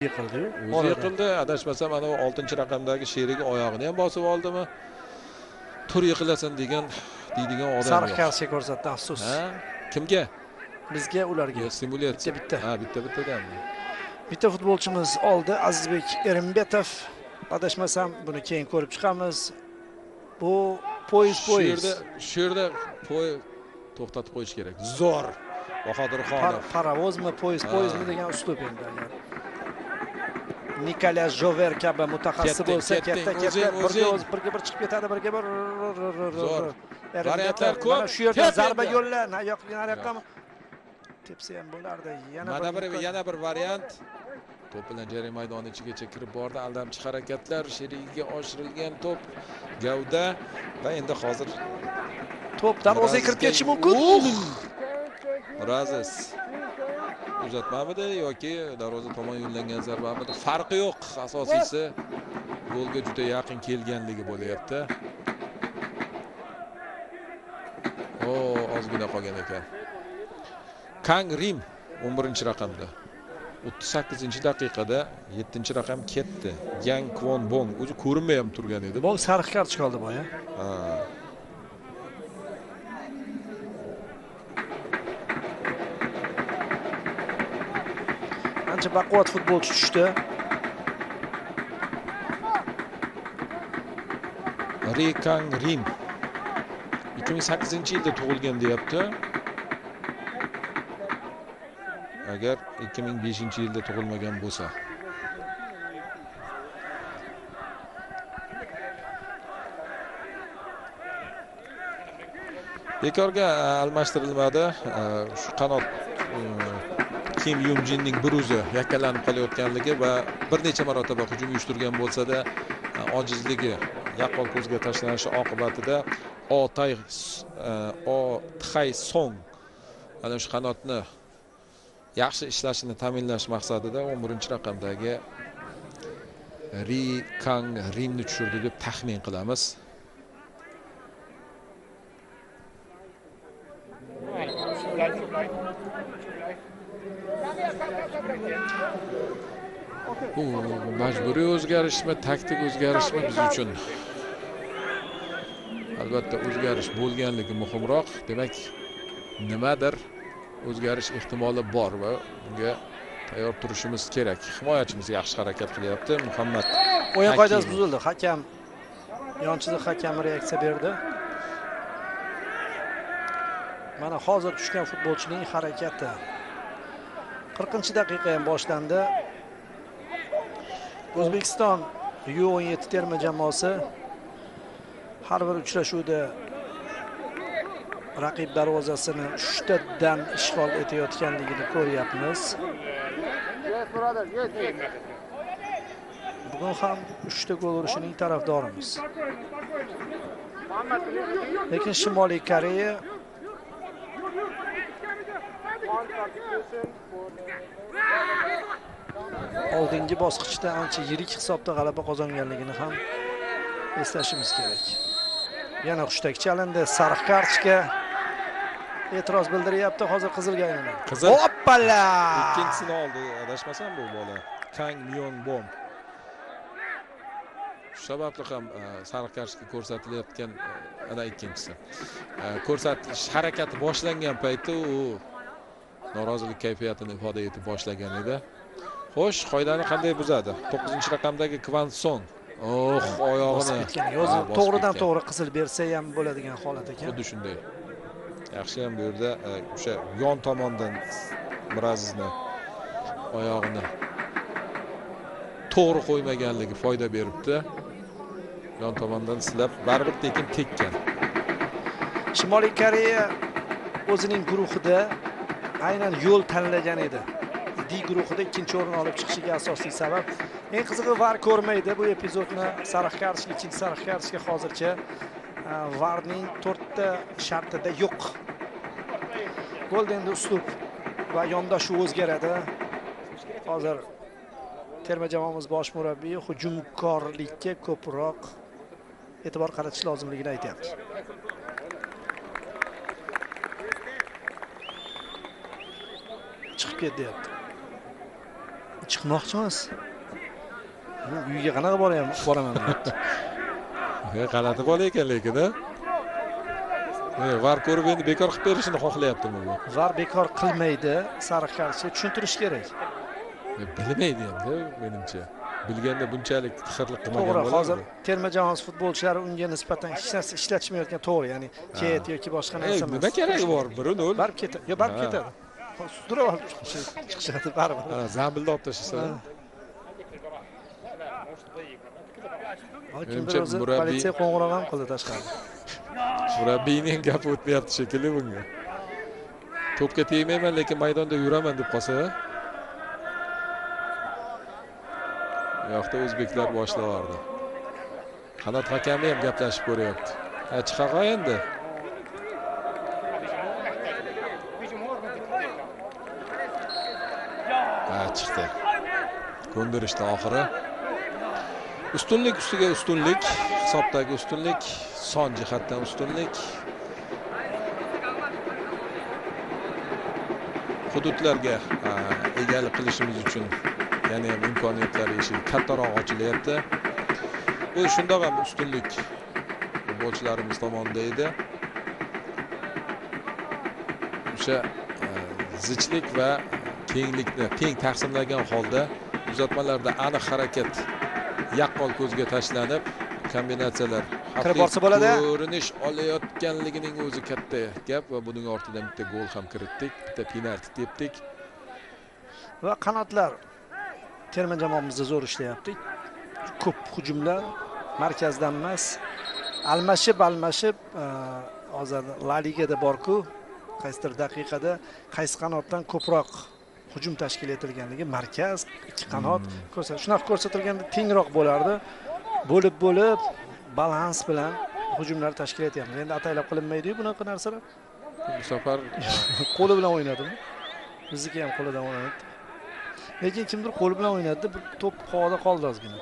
Yiqildi. O'zi yiqildi. Adashmasam ana 6-raqamdagi sherigi oyog'ini ham bosib oldimi? Tur yiqilasan deydigan odam. Sariq kartga ko'rsatdi, afsus. Ha? Kimga? Bizga, ularga. Simulyatsiya. Bitta. Ha, bittadan. Bitta futbolchimiz oldi, Azizbek Erimbetov. Adashmasam buni keyin ko'rib chiqamiz. Bu poyez. Shu yerda to'xtatib qo'yish kerak. Zo'r. Bahodirxonov. Paravozmi, poyezdmi degan uslub endi. Nikolas Jover kabi mutaxassis bo'lsa, katta birga bir chiqib ketadi, birga bir. Zo'r. Variantlar ko'p. Mana shu yerda zarba yo'lla, nariyoqqa tepsa ham bo'lardi. Yana bir variant. To'p bilan jarima maydoni ichigacha kirib bordi. Aldamchi harakatlar, sherigiga oshirilgan to'p, gavda va endi hozir to'p darvozaga kirib ketishi mumkin. Razis uzatmamidi yoki darvoza tomon yo'llangan zarbamidi? Farqi yo'q. Asosiysi golga juda yaqin kelganligi bo'lyapti. Ozgina qolgan ekan. Kang Rim 11-raqamda 38-daqiqada 7-raqam ketdi. Yang Kwon Bong o'zi ko'rinmay ham turgan edi. Bong sariq kartochka oldi boya. Ancha baquvvat futbolchi tushdi. Ri Kang Rim 2008-yilda tug'ilgan deyapti. Agar 2005-yilda tug'ilmagan bo'lsa. Bekorga almashtirilmadi. Shu qanot Kim Yunjinning bir o'zi yakkalanib qolayotganligi va bir necha marotaba hujum uyushtirgan bo'lsa-da, ojizligi yaqqol ko'zga tashlanishi oqibatida O Thay Song ana shu qanotni yaxshi ishlashini ta'minlash maqsadida 11-raqamdagi Ri Kang Rimni tushirdi deb taxmin qilamiz. Bu majburiy o'zgarishmi, taktik o'zgarishmi biz uchun albatta o'zgarish bo'lganligi muhimroq. Demak, nimadir o'zgarish ehtimoli bor va bunga tayyor turishimiz kerak. Himoyachimiz yaxshi harakat qilyapti. Muhammad O'yin qoidasi buzildi. Hakam yonchilik hakami reaksiya berdi. Mana hozir tushgan futbolchining harakati. 40-daqiqa ham boshlandi. O'zbekiston U17 terma jamoasi har bir uchrashuvda raqib darvozasini 3 tadan ishg'ol etayotganligini ko'ryapmiz. Bugun ham 3 ta gol urishining tarafdorimiz. Lekin Shimoliy Koreya oldingi bosqichda ancha yirik hisobda g'alaba qozonganligini ham eslashimiz kerak. Yana hushtak chalindi, sariq kartochka e'tiroz bildiryapti. Hozir qizilga aylanadi. Hoppala! Ikkinchisini oldi, adashmasam bu bola. Kang Myon Bom. Shu sababli ham sariq kartochka ko'rsatilayotgan ana ikkinchisi. Ko'rsatish harakati boshlangan paytda u norozilik kayfiyatini ifoda etib boshlagan edi. Xo'sh, qoidani qanday buzadi? 9-raqamdagi Kvan Son. Oyog'ini to'g'ridan to'g'ri qizil bersa ham bo'ladigan holat ekan. Xuddi shunday. Yaxshi ham bu yerda o'sha yon tomondan Mirazizni oyog'ini to'g'ri qo'ymaganligi foyda beribdi. Yon tomondan silab baribir tekin tekkan. Shimoliy Koreya o'zining guruhida aynan yo'l tanlagan edi. D guruhida ikkinchi o'rin olib chiqishiga asosiy sabab. Eng qizig'i VAR ko'rmaydi bu epizodni. Sariq kartochka, ikkinchi sariq kartochka hozircha VARning 4 ta shartida yo'q. Golden uslub va yondashuv o'zgaradi. Hozir terma jamoamiz bosh murabbiyi hujumkorlikka ko'proq e'tibor qaratish lozimligini aytyapti. Chiqib ket deyapti. Chiqmoqchimiz? Uyga qanaqa boraman deyapti. G'alati bola ekan lekin-a. VAR ko'rib endi bekor qilib berishini xohlayaptimi bu? VAR bekor qilmaydi, sariq kartochka tushuntirish kerak. Bilmaydi endi menimcha. Bilganda bunchalik tixirlik qilmagan bo'lardi. To'g'ri, hozir terma jamoamiz futbolchilari unga nisbatan hech narsa ishlatishmayotgan to'g'ri, ya'ni ket yoki boshqa narsa emas. Nima keragi bor? 1-0. Barib ketadi. Yo, barib ketadi. Sudrab olib chiqishadi baribir. Zambilda olib tashlasa. Kimdir o'zi politsiya qo'ng'iroq ham qildi tashqarida. Murabbiyning gapi o'tmayapti shekilli bunga. To'pga tegmayman, lekin maydonda yuraman deb qolsa. Bu yoqda o'zbeklar boshlavardi. Qanot hakami ham gaplashib ko'ryapti. Chiqa qo'y endi. Chiqdi. Ko'ndirishdi oxiri. Ustunlik ustiga ustunlik, hisobdagi ustunlik, son jihatdan ustunlik. Hududlarga egalik qilishimiz uchun yana ham imkoniyatlar eshigi kattaroq ochilyapti. Bu shundoq ham ustunlik futbolchilarimiz tomonidan edi. O'sha zichlik va kenglikni teng taqsimlagan holda uzatmalarda aniq harakat yaqqol ko'zga tashlanib, kombinatsiyalar kirib borsa bo'ladi. Ko'rinish olayotganligining o'zi katta gap va buning ortidan bitta gol ham kiritdik, bitta penalti tepdik. Va qanotlar terma jamoamizda zo'r ishlayapti. Ko'p hujumlar markazdan emas, almashib hozir La Ligada bor-ku, qaysidir daqiqada qaysi qanotdan ko'proq hujum tashkil etilganligi, markaz, ikki qanot shunaqa ko'rsatilganda tengroq bo'lardi. Bo'lib balans bilan hujumlar tashkil etyapmiz. Endi ataylab qilinmaydi-ku bunaqa narsalar. Bu safar qo'li bilan o'ynadimi? Bizniki ham qo'lidan o'ynadi. Lekin kimdir qo'li bilan o'ynadi, bir to'p havoda qoldi ozgina.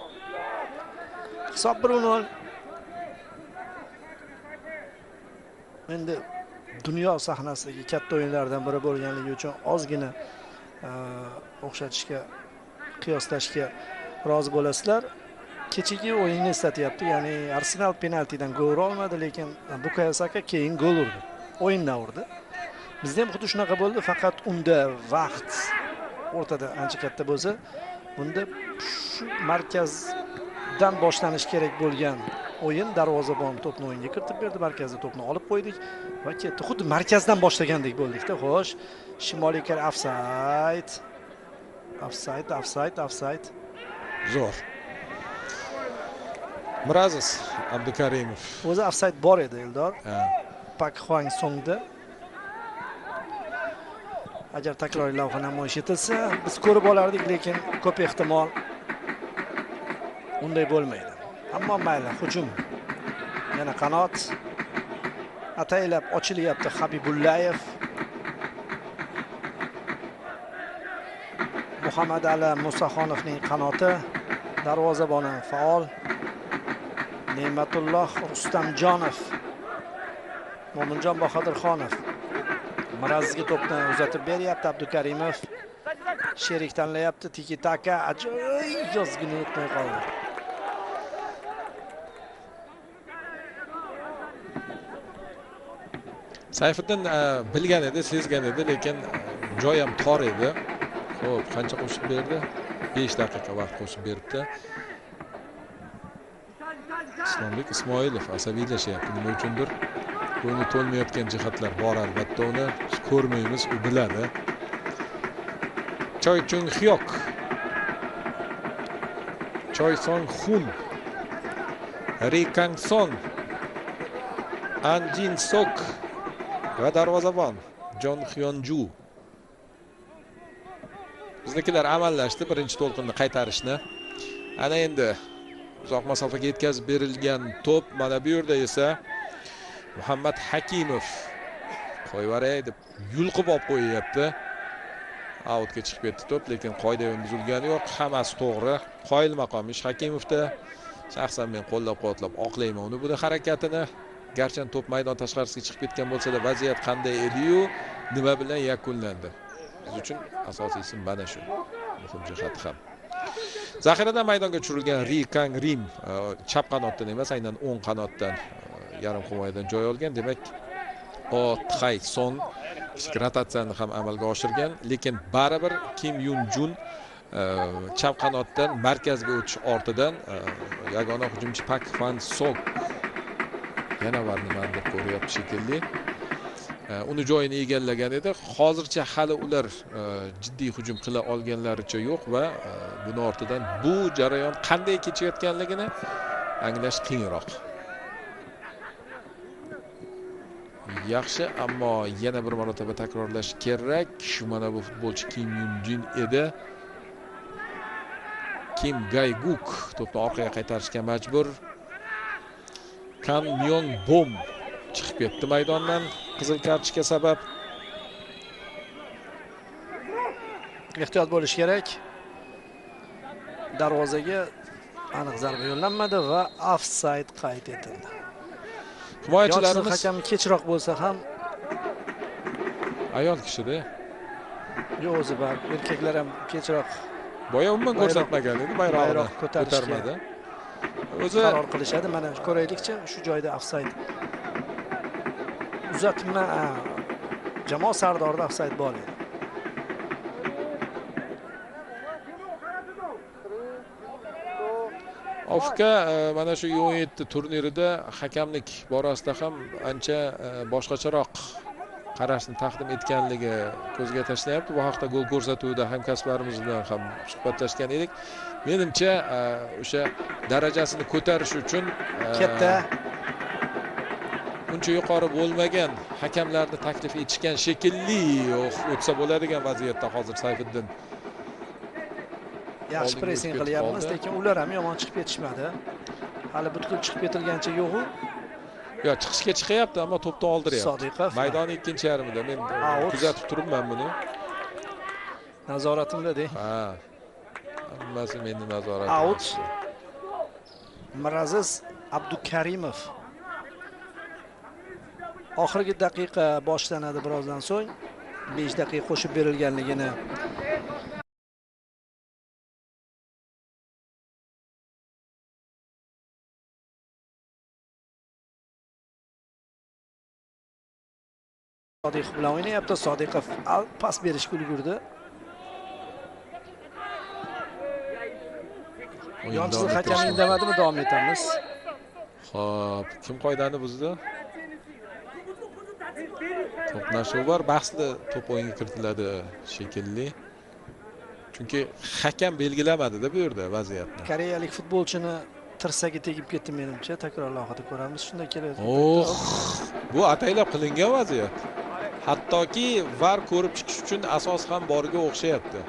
Hisob 1-0. Endi dunyo sahnasidagi katta o'yinlardan biri bo'lganligi uchun ozgina o'xshatishga, qiyoslashga rozi bo'lasizlar. kechagi o'yinni eslatyapti. Ya'ni Arsenal penaltidan gol ura olmadi, lekin Bukayo Saka keyin gol urdi. O'yindan urdi. Bizda ham xuddi shunaqa bo'ldi, faqat unda vaqt o'rtada ancha katta bo'lsa, bunda shu markazdan boshlanish kerak bo'lgan o'yin darvozabon to'pni o'yinga kiritib berdi, markazda to'pni olib qo'ydik va ketdi. Xuddi markazdan boshlagandek bo'ldik-da. Xo'sh, Shimoliy Koreya ofsayd. Ofsayd. Zo'r. Miraziz Abdukarimov. O'zi ofsayd bor edi, Eldor. Ha. Pak Hwang Songda. Agar takroriy lavha namoyish etilsa, biz ko'rib olardik, lekin ko'p ehtimol unday bo'lmaydi. Ammo mayli, hujum. Yana qanot ataylab ochilyapti Habibullayev. Muhammad Ali Musaxonovning qanoti, darvozaboni faol. Ne'matulloh Rustamjonov, Mo'minjon Bahodirxonov Mirazizga to'pni uzatib beryapti. Abdukarimov sherik tanlayapti. Tiki taka ajoyib yozgini yetmay qoldi. Sayfiddin bilgan edi, sezgan edi, lekin joy ham tor edi. Xo'p, qancha qo'shib berdi? 5 daqiqa vaqt qo'shib beribdi. Islombek Ismoilov asabiylashyapti, nima uchundir. Bo'yni to'lmayotgan jihatlar bor albatta, uni ko'rmaymiz, u biladi. Choi Chung Hyok, Choi Song Hun, Ri Kang Son, An Jin Sok va darvozabon Jon Hyon Ju. Biznikilar amallashdi birinchi to'lqinni qaytarishni. Ana endi uzoq masofaga yetkazib berilgan to'p, mana bu yerda esa Muhammad Hakimov qo'yvaray deb yulqib olib qo'yyapti. Outga chiqib ketdi to'p, lekin qoida ham buzilgani yo'q. Hammasi to'g'ri. Qoyil maqom ish Hakimovda. Shaxsan men qo'llab-quvvatlab oqlayman uni bu harakatini. Garchi to'p maydon tashqarisiga chiqib ketgan bo'lsa-da, vaziyat qanday edi-yu, nima bilan yakunlandi. Biz uchun asosiysi mana shu. Muhim jihati ham. Zaxiradan maydonga tushirilgan Ri Kang Rim chap qanotdan emas, aynan o'ng qanotdan yarim himoyadan joy olgan. Demak, O Txay Song kichik rotatsiyani ham amalga oshirgan, lekin baribir Kim Yun Jun chap qanotdan markazga o'tish ortidan yagona hujumchi Pak Hwan Sok yana var nimadir ko'ryapti shekilli. Uni joyini egallagan edi. Hozircha hali ular jiddiy hujum qila olganlaricha yo'q va buni ortidan bu jarayon qanday kechayotganligini anglash qiyinroq. Yaxshi, ammo yana bir marotaba takrorlash kerak. Mana bu futbolchi Kim Yun Jin edi. Kim Gayguk to'pni orqaga qaytarishga majbur. Kan Myong Bom chiqib ketdi maydondan qizil kartochka sabab. Ehtiyot bo'lish kerak. Darvozaga aniq zarba yo'llanmadi va ofsayd qayd etildi. Himoyachilarimiz hakam kechroq bo'lsa ham ayol kishida. Yo'q, o'zi bor. Erkaklar ham kechroq Boya umuman ko'rsatmagan edi, bayroqni ko'tarmadi. O'zi qaror qilishadi. Mana ko'raylikchi, shu joyda ofsayd. Uzatma jamoa sardorida ofsayd bor edi. Ofka mana shu 17 turnirida hakamlik borasida ham ancha boshqacharoq qarashni taqdim etganligi ko'zga tashlanayapti. Bu haqda gol ko'rsatuvida hamkasblarimiz bilan ham suhbatlashgan edik. Menimcha o'sha darajasini ko'tarish uchun Katta uncha yuqori bo'lmagan hakamlarni taklif etishgan shekilli o'tsa bo'ladigan vaziyatda hozir Sayfiddin. Yaxshi pressing qilyapmiz, lekin ular ham yomon chiqib ketishmadi. Hali butkul chiqib ketilgancha yo'q-u. Yo, chiqishga chiqyapti, ammo to'pni oldiryapti. Sodiqov. Maydonning ikkinchi yarimida men kuzatib turibman buni. Nazoratimda-de. Ha. Hammasi mening nazoratim. Out. Miraziz Abdukarimov. Oxirgi daqiqa boshlanadi birozdan so'ng. 5 daqiqa qo'shib berilganligini Sodiqov bilan o'ynayapti. Sodiqov pas berishga ulgurdi. Yonchilik hakami indamadimi? Davom etamiz. Xo'p, kim qoidani buzdi? To'qnashuv bor, bahsli to'p o'yinga kiritiladi shekilli. Chunki hakam belgilamadi-da bu yerda vaziyatni. Koreyalik futbolchini tirsagi tegib ketdi menimcha. Takror lavhada ko'ramiz. Shunda keladi. Bu ataylab qilingan vaziyat. Hattoki VAR ko'rib chiqish uchun asos ham borga o'xshayapti.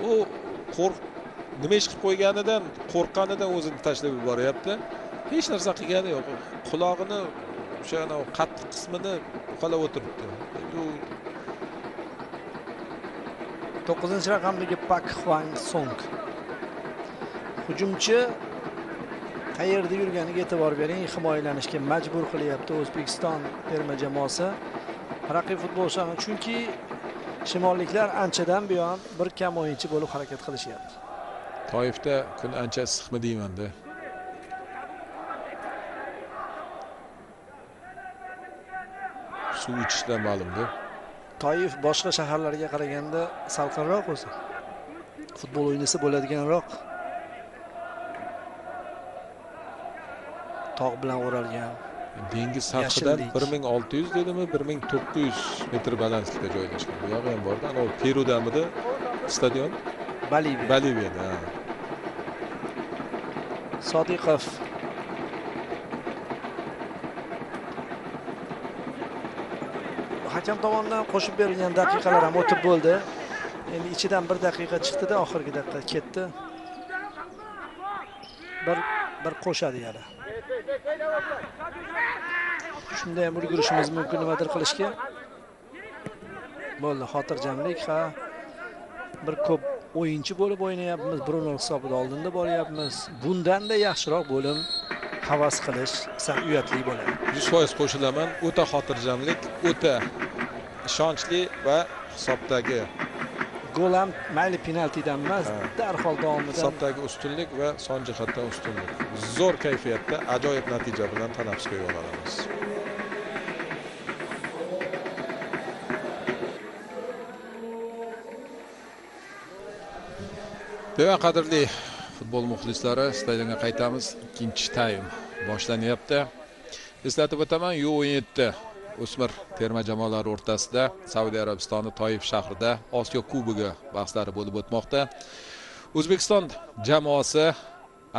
U nima ish qilib qo'yganidan, qo'rqqanidan o'zini tashlab yuboryapti. Hech narsa qilgani yo'q. Qulog'ini o'sha qattiq qismini uqalab o'tiribdi. 9-raqamdagi Pak Hwang Song. Hujumchi qayerda yurganiga e'tibor bering, himoyalanishga majbur qilyapti O'zbekiston terma jamoasi raqib futbolchilarni, chunki shimolliklar anchadan buyon bir kam o'yinchi bo'lib harakat qilishyapti. Toyifda kun ancha issiqmi deymanda. Suv ichishdan ma'lumda. Toyif boshqa shaharlarga qaraganda salqinroq o'zi. Futbol o'ynasa bo'ladiganroq. Tog' bilan o'ralgan. Dengiz sathidan 1600 dedimi, 1900 metr balandlikda joylashgan. Bu yog'i ham borda. Ana Perudamidi stadion? Boliviyada. Sodiqov hakam tomonidan qo'shib berilgan daqiqalar ham o'tib bo'ldi. Endi ichidan 1 daqiqa chiqdi-da, oxirgi daqiqa ketdi. Bir qo'shadi yana. Shunda ham ulgurishimiz mumkin nimadir qilishga. Bo'ldi, xotirjamlik, ha. Bir ko'p o'yinchi bo'lib o'ynayapmiz. 1-0 hisobida oldinda boryapmiz. Bundan-da yaxshiroq bo'lim havas qilish uyatli bo'ladi. 100% qo'shilaman. O'ta xotirjamlik, o'ta ishonchli va hisobdagi gol ham mayli penaltidan emas, darhol davomidan hisobdagi ustunlik va son jihatdan ustunlik. Zo'r kayfiyatda ajoyib natija bilan tanaffusga yo'l olamiz. Demak, qadrli futbol muxlislari, stadionga qaytamiz. Ikkinchi taym boshlanyapti. Eslatib o'taman, U17 o'smir terma jamoalari o'rtasida Saudiya Arabistoni Toyif shahrida Osiyo Kubogi bahslari bo'lib o'tmoqda. O'zbekiston jamoasi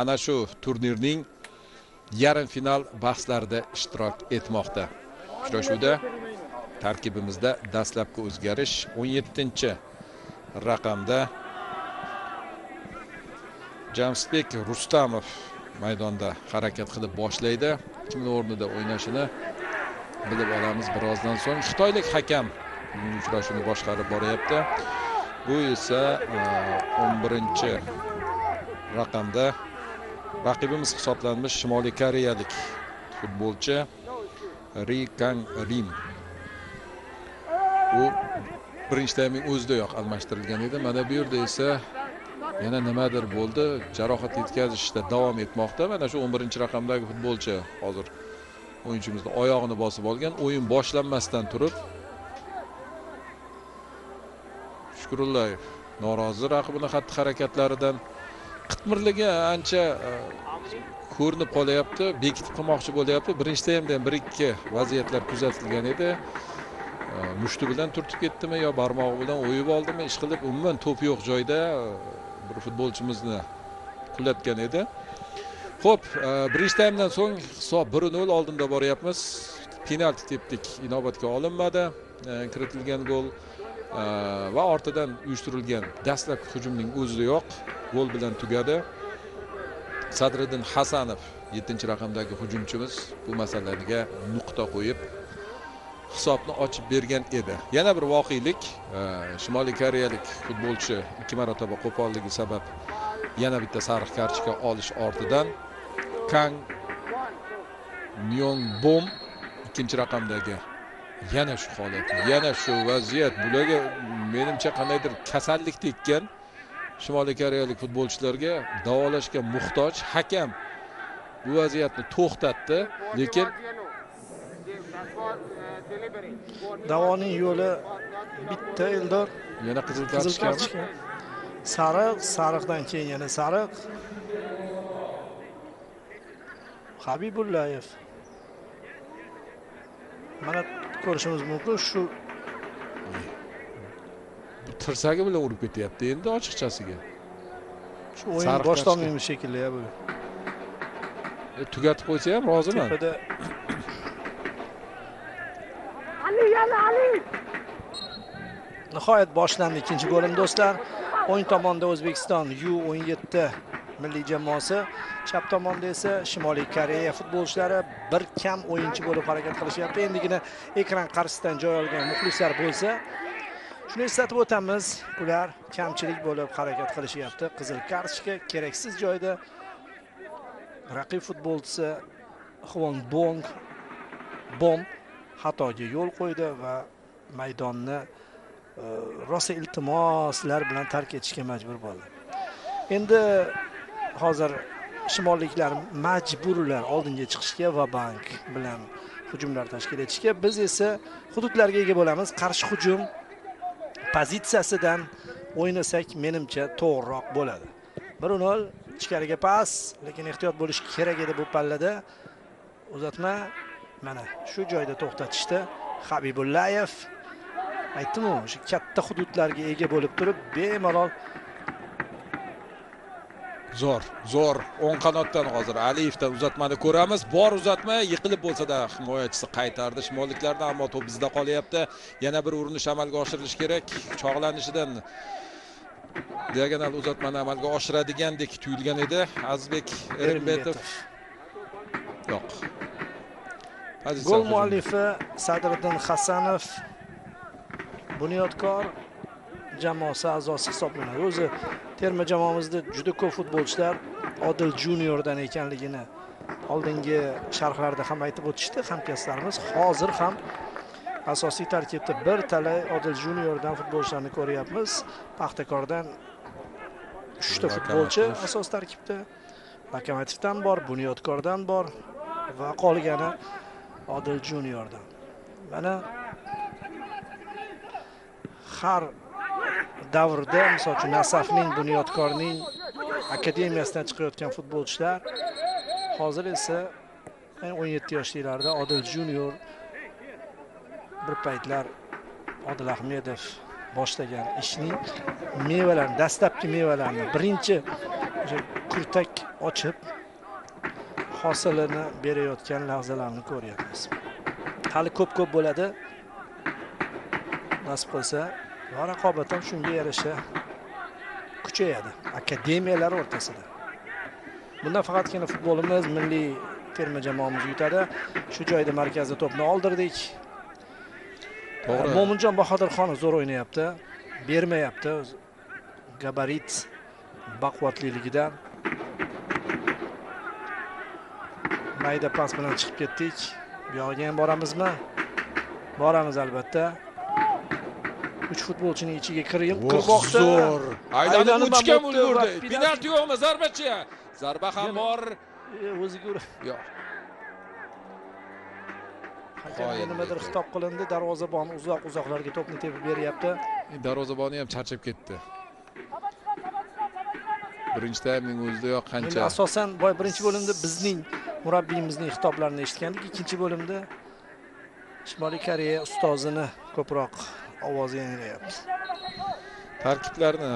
ana shu turnirning yarim final bahslarida ishtirok etmoqda. Uchrashuvda tarkibimizda dastlabki o'zgarish 17-raqamda Jamsbek Rustamov maydonda harakat qilib boshlaydi. Kimning o'rnida o'ynashini bilib olamiz birozdan so'ng. Xitoylik hakam uchrashuvni boshqarib boryapti. Bu esa 11-raqamda raqibimiz hisoblanmish Shimoliy Koreyalik futbolchi Ri Kang Rim. U birinchi taymning o'zidayoq almashtirilgan edi. Mana bu yerda esa yana nimadir bo'ldi, jarohat yetkazishda davom etmoqda. Mana shu 11-raqamdagi futbolchi hozir o'yinchimizni oyog'ini bosib olgan. O'yin boshlanmasdan turib Shukurullayev norozi raqibini xatti-harakatlaridan, qitmirligi ancha ko'rinib qolyapti, bekitib qilmoqchi bo'lyapti. Birinchi taymda ham 1-2 vaziyatlar kuzatilgan edi. Mushti bilan turtib ketdimi yo barmog'i bilan o'yib oldimi, ish qilib umuman to'p yo'q joyda bir futbolchimizni qulatgan edi. Xo'p, birinchi taymdan so'ng hisob 1-0 oldinda boryapmiz. Penalti tepdik, inobatga olinmadi. Kiritilgan gol va ortidan uyushtirilgan dastlabki hujumning o'zidayoq gol bilan tugadi. Sadriddin Hasanov 7-raqamdagi hujumchimiz bu masalaga nuqta qo'yib hisobni ochib bergan edi. Yana bir voqelik, Shimoliy Koreyalik futbolchi 2 marotaba qo'polligi sabab yana bitta sariq kartochka olish ortidan Kang Myongbom 2-raqamdagi yana shu holat, yana shu vaziyat. Bularga menimcha qandaydir kasallik tekkan Shimoliy Koreyalik futbolchilarga davolashga muhtoj. Hakam bu vaziyatni to'xtatdi, lekin Davoning yo'li bitta Eldor. Yana qizil Qizil kartochka. kartochka. Sariq, sariqdan keyin yana sariq. Habibullayev. Mana ko'rishimiz mumkin shu Tirsagi bilan urib ketyapti endi ochiqchasiga. shu o'yin Sariq boshlanmaymi shekilli ya bu. Tugatib qo'ysa ham roziman. Tepada nihoyat boshlandi ikkinchi bo'lim do'stlar. O'ng tomonda O'zbekiston U17 milliy jamoasi, chap tomonda esa Shimoliy Koreya futbolchilari bir kam o'yinchi bo'lib harakat qilishyapti. Endigina ekran qarshisidan joy olgan muxlislar bo'lsa, shuni eslatib o'tamiz, ular kamchilik bo'lib harakat qilishyapti. Qizil kartochka keraksiz joyda raqib futbolchisi Hwon Bom xatoga yo'l qo'ydi va maydonni rosa iltimoslar bilan tark etishga majbur bo'ldi. Endi hozir shimolliklar majburlar oldinga chiqishga va bank bilan hujumlar tashkil etishga. Biz esa hududlarga ega bo'lamiz. Qarshi hujum pozitsiyasidan o'ynasak menimcha to'g'riroq bo'ladi. 1-0 ichkariga pas, lekin ehtiyot bo'lish kerak edi bu pallada. Uzatma mana shu joyda to'xtatishdi. Habibullayev aytdim-ku, o'sha katta hududlarga ega bo'lib turib, bemalol Zo'r. O'ng qanotdan hozir Aliyevdan uzatmani ko'ramiz. Bor uzatma, yiqilib bo'lsa-da himoyachisi qaytardi shimolliklardan, ammo to'p bizda qolyapti. Yana bir urinish amalga oshirilishi kerak. Chog'lanishidan diagonal uzatmani amalga oshiradigandek tuyulgan edi. Azizbek Erimbetov. Yo'q. Gol muallifi Sadriddin Hasanov Bunyodkor jamoasi a'zosi hisoblanadi. O'zi terma jamoamizda juda ko'p futbolchilar Odil Juniordan ekanligini oldingi sharhlarda ham aytib o'tishdi hamkasblarimiz. Hozir ham asosiy tarkibda bir talay Odil Juniordan futbolchilarni ko'ryapmiz. Paxtakordan 3 ta futbolchi asos tarkibda. Lokomotivdan bor, Bunyodkordan bor va qolgani Odil Juniordan. Mana har davrda, misol uchun Nasafning, Bunyodkorning akademiyasidan chiqayotgan futbolchilar hozir esa 17 yoshliklarda Odil Junior, bir paytlar Odil Ahmedov boshlagan ishning mevalarini, dastlabki mevalarini birinchi kurtak ochib hosilini berayotgan lahzalarni ko'ryapmiz. Hali ko'p bo'ladi. Nasib qilsa, va raqobat ham shunga yarasha kuchayadi akademiyalar o'rtasida. Bundan faqatgina futbolimiz, milliy terma jamoamiz yutadi. Shu joyda markazda to'pni oldirdik. To'g'ri. Mo'minjon Bahodirxonov zo'r o'ynayapti, bermayapti. Gabarit baquvvatliligidan mayda pas bilan chiqib ketdik. Bu yoqqa ham boramizmi? Boramiz albatta. 3 futbolchining ichiga kirmoqda. Zo'r. Aylanib uchgan ulgurdi. Penalti yo'qmi? Zarbachi. Zarba ham bor. O'ziga urib. Yo'q. Hakamga nimadir xitob qilindi. Darvozabon uzoqlarga to'pni tepib beryapti. Darvozaboni ham charchab ketdi. Birinchi taymning o'zida yo'q qancha. Asosan birinchi bo'limda bizning murabbiyimizning xitoblarini eshitgandik. Ikkinchi bo'limda Shimoliy Koreya ustozini ko'proq ovozi yangrayapti. Tarkiblarni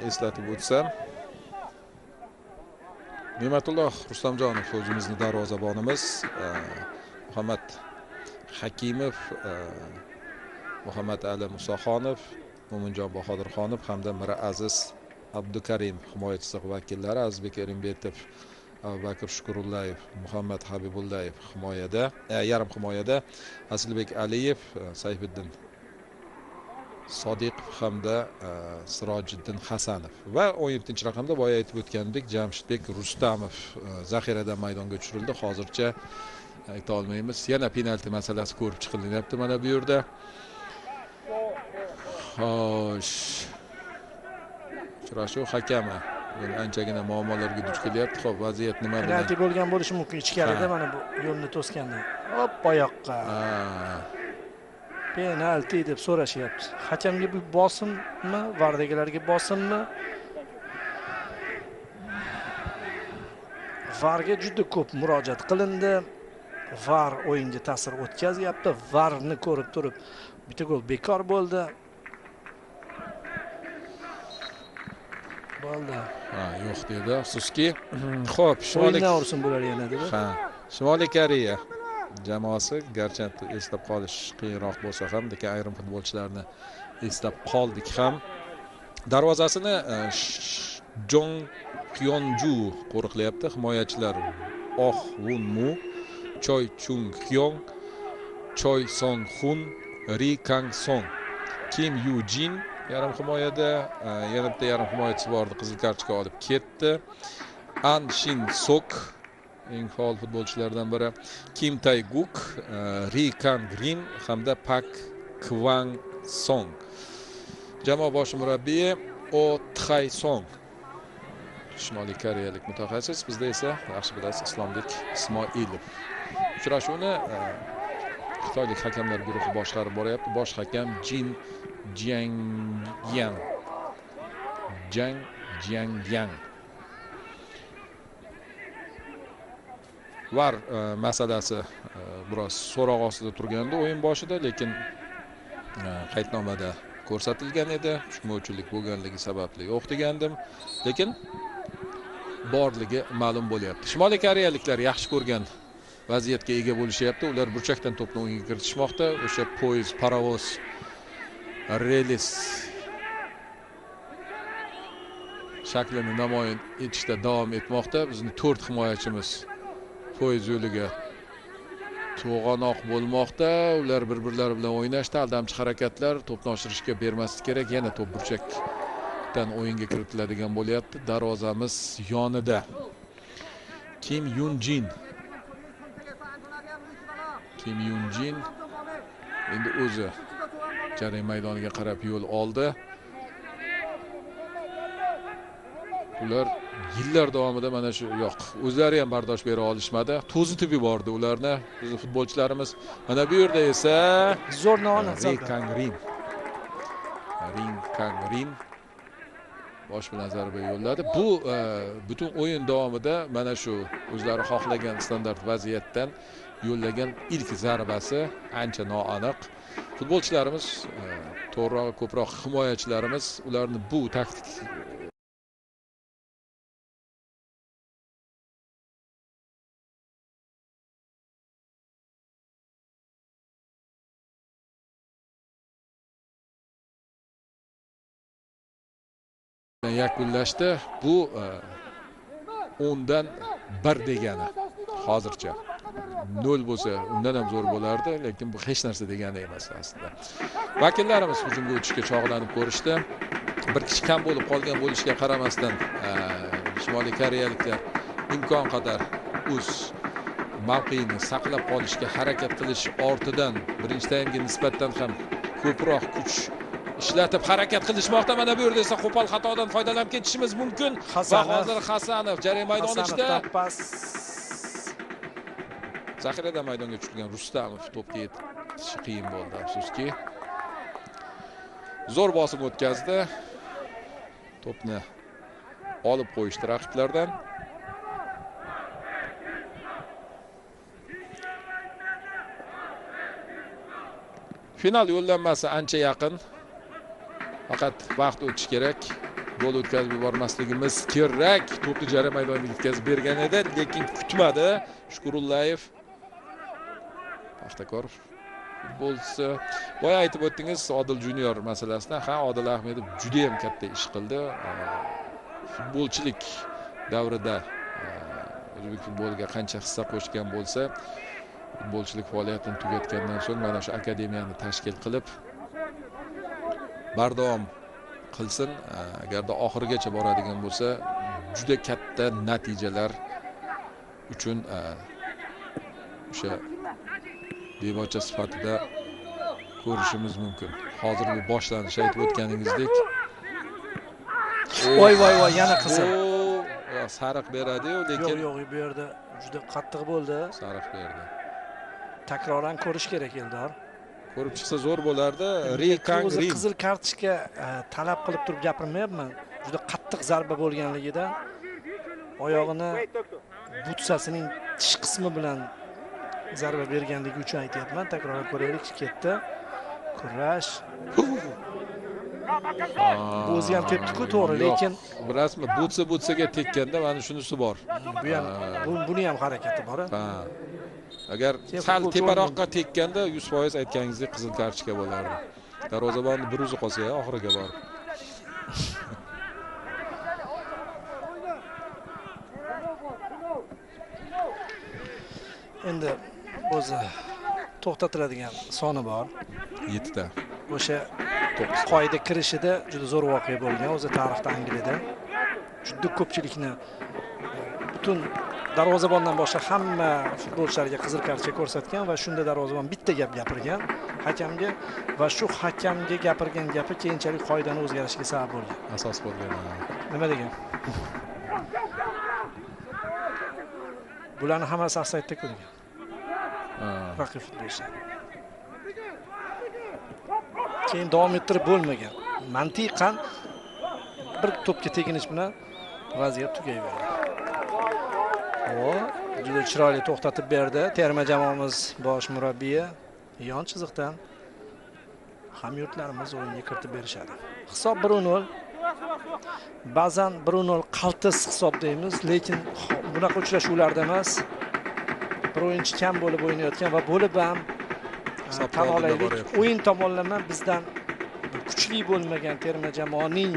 eslatib o'tsam, Ne'matulloh Rustamjonov o'zimizning darvozabonimiz, Muhammad Hakimov, Muhammad Ali Musoxonov, Mo'minjon Bahodirxonov hamda Miraziz Abdukarim himoyachisi vakillari, Azizbek Erimbetov, Abubakr Shukurullayev, Muhammad Habibullayev himoyada, yarim himoyada Aslbek Aliyev, Sayfiddin Sodiqov hamda Sirojiddin Hasanov va 17-raqamda boya aytib o'tgandek Jamshidbek Rustamov zaxiradan maydonga tushirildi. Hozircha ayta olmaymiz. Yana penalti masalasi ko'rib chiqilyapti mana bu yerda. Xo'sh. Uchrashuv hakami anchagina muammolarga duch kelyapti. Xo'p, vaziyat nima bilan? Penalti bo'lgan bo'lishi mumkin ichkarida, mana bu yo'lni to'sganda. Hop, oyoqqa. Penalti deb so'rashyapti. Hakamga bu bosimmi, vardagilarga bosimmi? VARga juda ko'p murojaat qilindi. VAR o'yinga ta'sir o'tkazyapti. VARni ko'rib turib bitta gol bekor bo'ldi. Bo'ldi. Yo'q dedi. Afsuski. Xo'p, O'yindan ursin bo'lar yana dedi. Ha, Shimoliy Koreya jamoasi garchi eslab qolish qiyinroq bo'lsa ham, lekin ayrim futbolchilarni eslab qoldik ham. Darvozasini Jong Hyonju qo'riqlayapti. Himoyachilar Oh Won Mu, Choi Chung Hyong, Choi Song Hun, Ri Kang Song, Kim Yu Jin yarim himoyada, yana bitta yarim himoyachisi bordi, qizil kartochka olib ketdi. An Shin Sok eng faol futbolchilardan biri, Kim Tae Guk, Ri Kang Rin hamda Pak Kwang Song. Jamoa bosh murabbiyi O Txay Song. Shimoliy koreyalik mutaxassis, bizda esa yaxshi bilasiz Islombek Ismoilov. Uchrashuvni xitoylik hakamlar guruhi boshqarib boryapti. Bosh hakam Jin Jiangyang. VAR masalasi biroz so'roq ostida turgandi o'yin boshida, lekin qaydnomada ko'rsatilgan edi. Tushunmovchilik bo'lganligi sababli yo'q degandim, lekin borligi ma'lum bo'lyapti. Shimoliy koreyaliklar yaxshi ko'rgan vaziyatga ega bo'lishyapti. Ular burchakdan to'pni o'yinga kiritishmoqda. O'sha poyezd, parovoz, relis shaklini namoyon etishda davom etmoqda. Bizning 4 himoyachimiz poyezd yo'liga to'g'anoq bo'lmoqda. Ular bir-birlari bilan o'ynashda, aldamchi harakatlar, to'pni oshirishga bermaslik kerak. Yana to'p burchakdan o'yinga kiritiladigan bo'lyapti. Darvozamiz yonida Kim Yun Jin endi o'zi jarima maydoniga qarab yo'l oldi. Ular yillar davomida mana shu o'zlari ham bardosh bera olishmadi. To'zitib yubordi ularni bizning futbolchilarimiz. Mana bu yerda esa zo'r navona Ri Kang Rin bosh bilan zarba yo'lladi. Bu butun o'yin davomida mana shu o'zlari xohlagan standart vaziyatdan yo'llagan ilk zarbasi ancha noaniq. Futbolchilarimiz, to'g'rirog'i ko'proq himoyachilarimiz ularni bu taktik yakunlashdi. Bu 10dan 1 degani hozircha. 0 bo'lsa undan ham zo'r bo'lardi, lekin bu hech narsa degani emas aslida. Vakillarimiz hujumga o'tishga chog'lanib ko'rishdi. Bir kishi kam bo'lib qolgan bo'lishiga qaramasdan Shimoliy koreyaliklar imkon qadar o'z mavqeini saqlab qolishga harakat qilish ortidan birinchi taymga nisbatan ham ko'proq kuch ishlatib harakat qilishmoqda. Mana bu yerda esa qo'pol xatodan foydalanib ketishimiz mumkin. Va hozir Hasanov jarima maydoni ichida zaxiradan maydonga tushgan Rustamov to'pga yetishi qiyin bo'ldi, afsuski. Zo'r bosim o'tkazdi. To'pni olib qo'yishdi raqiblardan. Final yo'llanmasi ancha yaqin. Faqat vaqt o'tishi kerak. Gol o'tkazib yubormasligimiz kerak. To'pni jarima maydoniga yetkazib bergan edi, lekin kutmadi. Shukurullayev Paxtakor futbolchisi. Boya aytib o'tdingiz Odil Junior masalasida. Ha, Odil Ahmedov juda ham katta ish qildi. Futbolchilik davrida o'zbek futboliga qancha hissa qo'shgan bo'lsa, futbolchilik faoliyatini tugatgandan so'ng mana shu akademiyani tashkil qilib bardavom qilsin. Agarda oxirigacha boradigan bo'lsa, juda katta natijalar uchun o'sha bebocha sifatida ko'rishimiz mumkin. Hozir bu boshlanish aytib o'tganingizdek. Voy yana qizil. Sariq beradi-yu, lekin yo'q, bu yerda juda qattiq bo'ldi. Sariq berdi. Takroran ko'rish kerak Eldor. Ko'rib chiqsa zo'r bo'lardi. o'zi Rim. qizil kartochka talab qilib turib gapirmayapman. Juda qattiq zarba bo'lganligidan oyog'ini butsasining tish qismi bilan zarba berganligi uchun aytyapman. Takrorlab ko'raylik. Ketdi. Kurash. O'zi ham tepdi-ku, to'g'ri, lekin bilasizmi, butsiga tekkanda mana shunisi bor. bu ham buni ham harakati bor. Ha. Agar sal teparoqqa tekkanda 100% aytganingizdek qizil kartochka bo'lardi. Darvozabonni bir o'zi qolsa oxiriga borib. Endi o'zi to'xtatiladigan soni bor. 7 ta. O'sha qoida kirishida juda zo'r voqea bo'lgan. O'zi tarixda Angliyada juda ko'pchilikni butun darvozabondan boshqa hamma futbolchilarga qizil kartochka ko'rsatgan va shunda darvozabon bitta gap gapirgan hakamga va shu hakamga gapirgan gapi keyinchalik qoidani o'zgarishiga sabab bo'lgan. Asos bo'lgan. Nima degan? Bularni hammasi ofsaydda-ku degan. Raqib futbolchilar. Keyin davom ettirib bo'lmagan. Mantiqan bir to'pga teginish bilan vaziyat tugayverdi. Juda chiroyli to'xtatib berdi. Terma jamoamiz bosh murabbiyi yon chiziqdan hamyurtlarimiz o'yinga kiritib berishadi. Hisob 1-0. Ba'zan 1-0 qaltis hisob deymiz, lekin bunaqa uchrashuvlarda emas. Bir o'yinchi kam bo'lib o'ynayotgan va bo'lib ham tan olaylik, o'yin tomonlama bizdan kuchli bo'lmagan terma jamoaning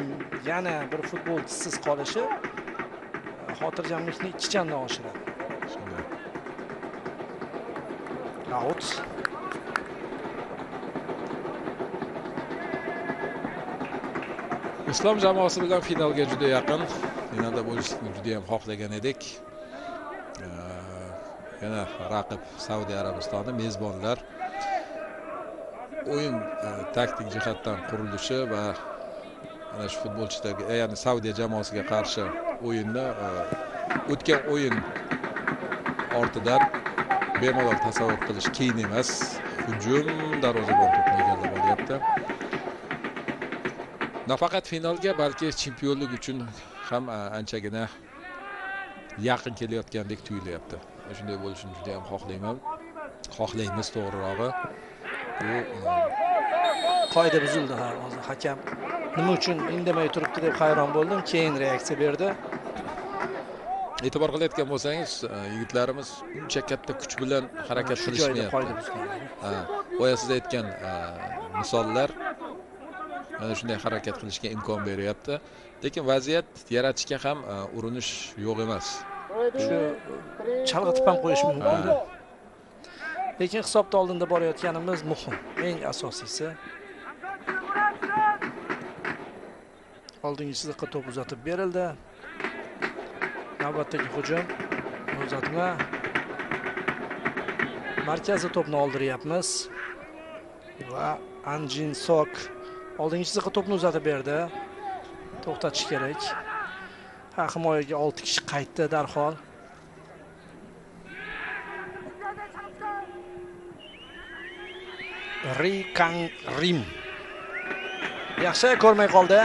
yana bir futbolchisiz qolishi xotirjamlikni 2 chandon oshiradi. Out. Islom jamoasi bilan finalga juda yaqin. Finalda bo'lishni juda ham xohlagan edik. Yana raqib Saudiya Arabistoni, mezbonlar. O'yin taktik jihatdan qurilishi va ana shu futbolchilarga, ya'ni Saudiya jamoasiga qarshi o'yinda o'tgan o'yin ortidan bemalol tasavvur qilish qiyin emas. Hujum darvozabon to'pni egallab olyapti. Nafaqat finalga, balki chempionlik uchun ham anchagina yaqin kelayotgandek tuyulyapti. Shunday bo'lishini juda ham xohlaymiz to'g'rirog'i. Bu qoida buzildi. Hozir hakam nima uchun indamay turibdi deb hayron bo'ldim. Keyin reaksiya berdi. E'tibor qilayotgan bo'lsangiz, yigitlarimiz uncha katta kuch bilan harakat qilishmayapti. Boya siz aytgan misollar mana shunday harakat qilishga imkon beryapti. Lekin vaziyat yaratishga ham urinish yo'q emas. Shu chalg'itib ham qo'yish mumkin. Lekin hisobda oldinda borayotganimiz muhim, eng asosiysi. Oldingi chiziqqa to'p uzatib berildi. Navbatdagi hujum, uzatma. Markazda to'pni oldiryapmiz. Va Anjin Sok oldingi chiziqqa to'pni uzatib berdi. To'xtatish kerak. Himoyaga 6 kishi qaytdi darhol. Rim. Yaxshi ko'rmay qoldi.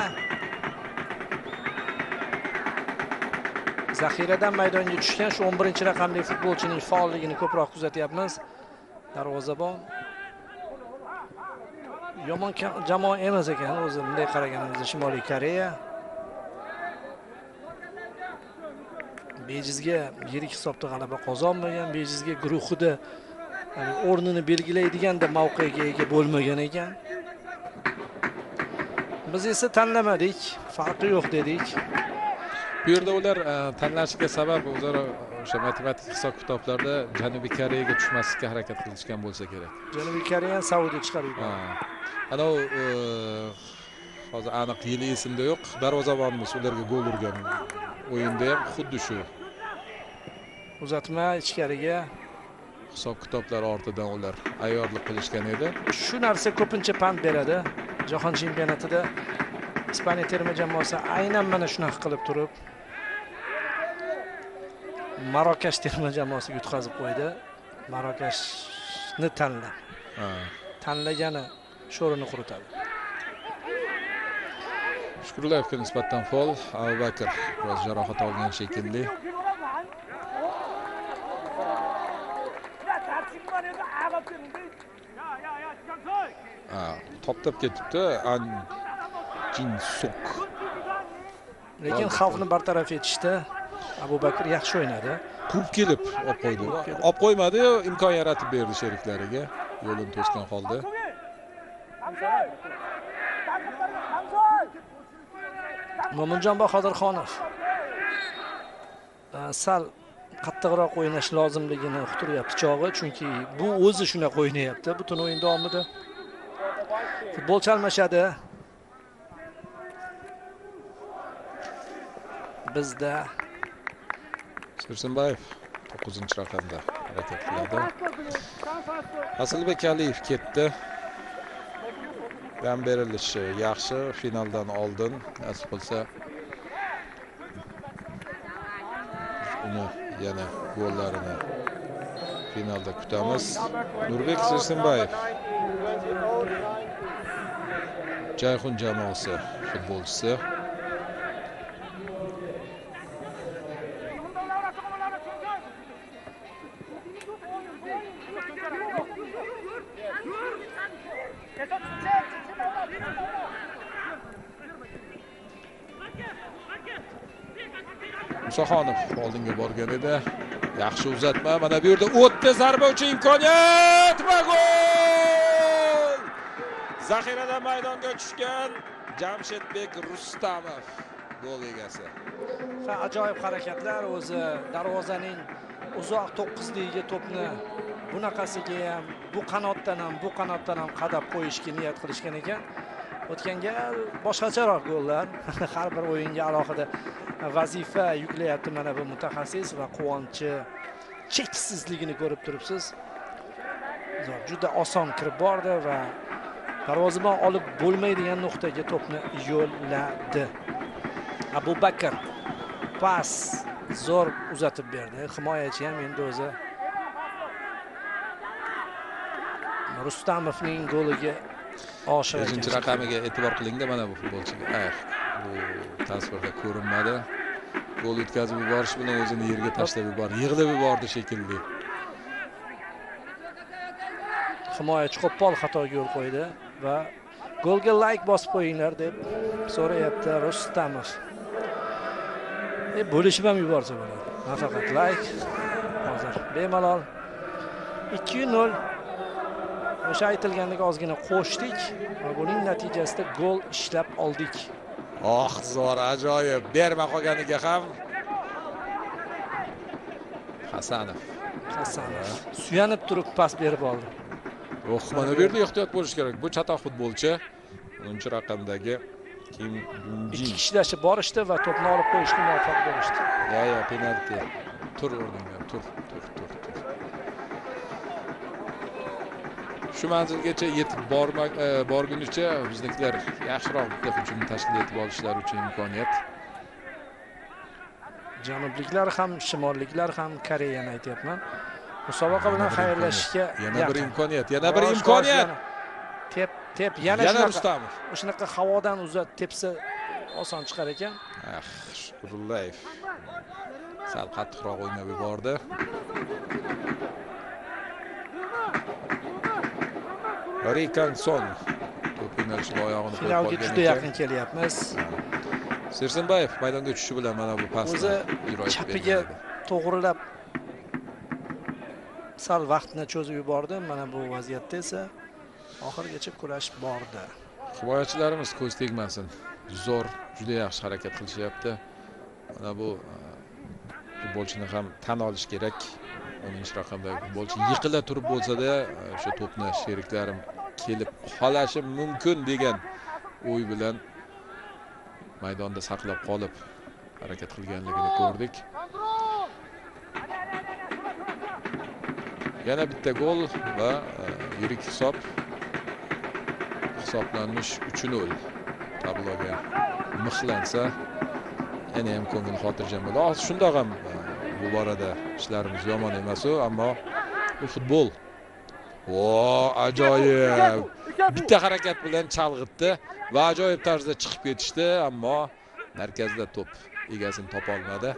Zaxiradan maydonga tushgan shu 11-raqamli futbolchining faolligini ko'proq kuzatyapmiz. Darvozabon yomon jamoa emas ekan, o'zi bunday qaraganimizda Shimoliy Koreya. Bejizga yirik hisobda g'alaba qozonmagan, bejizga guruhida o'rnini belgilaydiganda mavqega ega bo'lmagan ekan. Biz esa tanlamadik, farqi yo'q dedik. Bu yerda ular tanlashiga sabab o'zaro o'sha matematik hisob-kitoblarda Janubiy Koreyaga tushmaslikka harakat qilishgan bo'lsa kerak. Janubiy Koreya Saudiya chiqarib yubordi. Ana hozir aniq yili esimda yo'q. Darvozabonimiz ularga gol urgan o'yinda ham xuddi shu. Uzatma ichkariga. Hisob-kitoblar ortidan ular ayyorlik qilishgan edi. Shu narsa ko'pincha pand beradi. Jahon chempionatida Ispaniya terma jamoasi aynan mana shunaqa qilib turib Marokash terma jamoasiga yutqazib qo'ydi. Marokashni tanlab. tanlagani sho'rini quritadi. Shukurlayevga nisbatan faol. Abubakr biroz jarohat olgan shekilli. Top ketibdi. Jin Suk. Lekin xavfni bartaraf etishda Abubakr yaxshi o'ynadi. Quvib kelib olib qo'ydi. Olib qo'ymadi, imkon yaratib berdi sheriklariga. Yo'lini to'sgan holda. Mo'minjon Bahodirxonov sal qattiqroq o'ynash lozimligini uqtiryapti chog'i, chunki bu o'zi shunaqa o'ynayapti butun o'yin davomida. Futbol chalmashadi. Bizda Sirsinbayev 9-raqamda harakat qiladi. Aslbek Aliyev ketdi. Dam berilishi yaxshi, finaldan oldin nasib qilsa uni yana gollarini finalda kutamiz. Nurbek Sirsinbayev Jayxun jamoasi futbolchisi. Musaxonov oldinga borgan edi. Yaxshi uzatma. Mana bu yerda o'tdi, zarba uchun imkoniyat va gol! Zaxiradan maydonga tushgan Jamshidbek Rustamov gol egasi. Ajoyib harakatlar, o'zi darvozaning uzoq to'qqizligiga to'pni bunaqasiga ham, bu qanotdan ham qadab qo'yishga niyat qilishgan ekan. O'tgan gal boshqacharoq gollar. Har bir o'yinga alohida vazifa yuklayapti mana bu mutaxassis va quvonchi cheksizligini ko'rib turibsiz. Juda oson kirib bordi va darvozabon olib bo'lmaydigan nuqtaga to'pni yo'lladi. Abubakr pas zo'r uzatib berdi. Himoyachi ham endi o'zi Rustamovning goliga oshirgan. 5-raqamiga e'tibor qiling-da, mana bu futbolchiga. Bu tasvirda ko'rinmadi. Gol yetkazib yuborish bilan o'zini yerga tashlab yubordi. Yig'lab yubordi shekilli. Himoyachi qo'pol xatoga yo'l qo'ydi va golga like bosib qo'yinglar deb so'rayapti Rustamov. Bo'lishib ham yuborsa bo'ladi. Nafaqat like. Hozir bemalol 2-0. O'sha aytilgandek ozgina qo'shdik va buning natijasida gol ishlab oldik. Zo'r, ajoyib. Berma qolganiga ham Hasanov suyanib turib pas berib oldi. Mana bu yerda ehtiyot bo'lish kerak. Bu chatoq futbolchi 10-raqamdagi Kim Jin. Ikki kishlashib borishdi va to'pni olib qo'yishga muvaffaq bo'lishdi. Penalti. Tur o'rningdan, tur. Shu manzilgacha yetib borgunicha bizniklar yaxshiroq hujumni tashkil etib olishlari uchun imkoniyat. Janubliklar ham, shimolliklar ham Koreyani aytyapman. Musobaqa bilan xayrlashishga yana bir imkoniyat. Tep yana Rustamov. Shunaqa havodan tepsa oson chiqar ekan. Shukurlayev sal qattiqroq o'ynab yubordi. Rikanson to'pini oyog'ini qo'yib finalga juda yaqin kelyapmiz. Sirsinbayev maydonga tushishi bilan mana bu pasni o'zi chapiga to'g'rilab sal vaqtni cho'zib yubordi. Mana bu vaziyatda esa oxirgacha kurash bordi. Himoyachilarimiz ko'z tegmasin. Zo'r, juda yaxshi harakat qilishyapti. Mana bu futbolchini ham tan olish kerak. 10-raqamdagi futbolchi yiqila turib bo'lsa-da, o'sha to'pni sheriklarim kelib qolashi mumkin degan o'y bilan maydonda saqlab qolib harakat qilganligini ko'rdik. Yana bitta gol va yirik hisoblanish 3-0 tabloga mixlansa yana ham ko'ngil xotirjam bo'ladi. Shundoq ham bu borada ishlarimiz yomon emas, ammo bu futbol. O, ajoyib. Bitta harakat bilan chalg'itdi va ajoyib tarzda chiqib ketishdi, ammo markazda to'p egasini topa olmadi.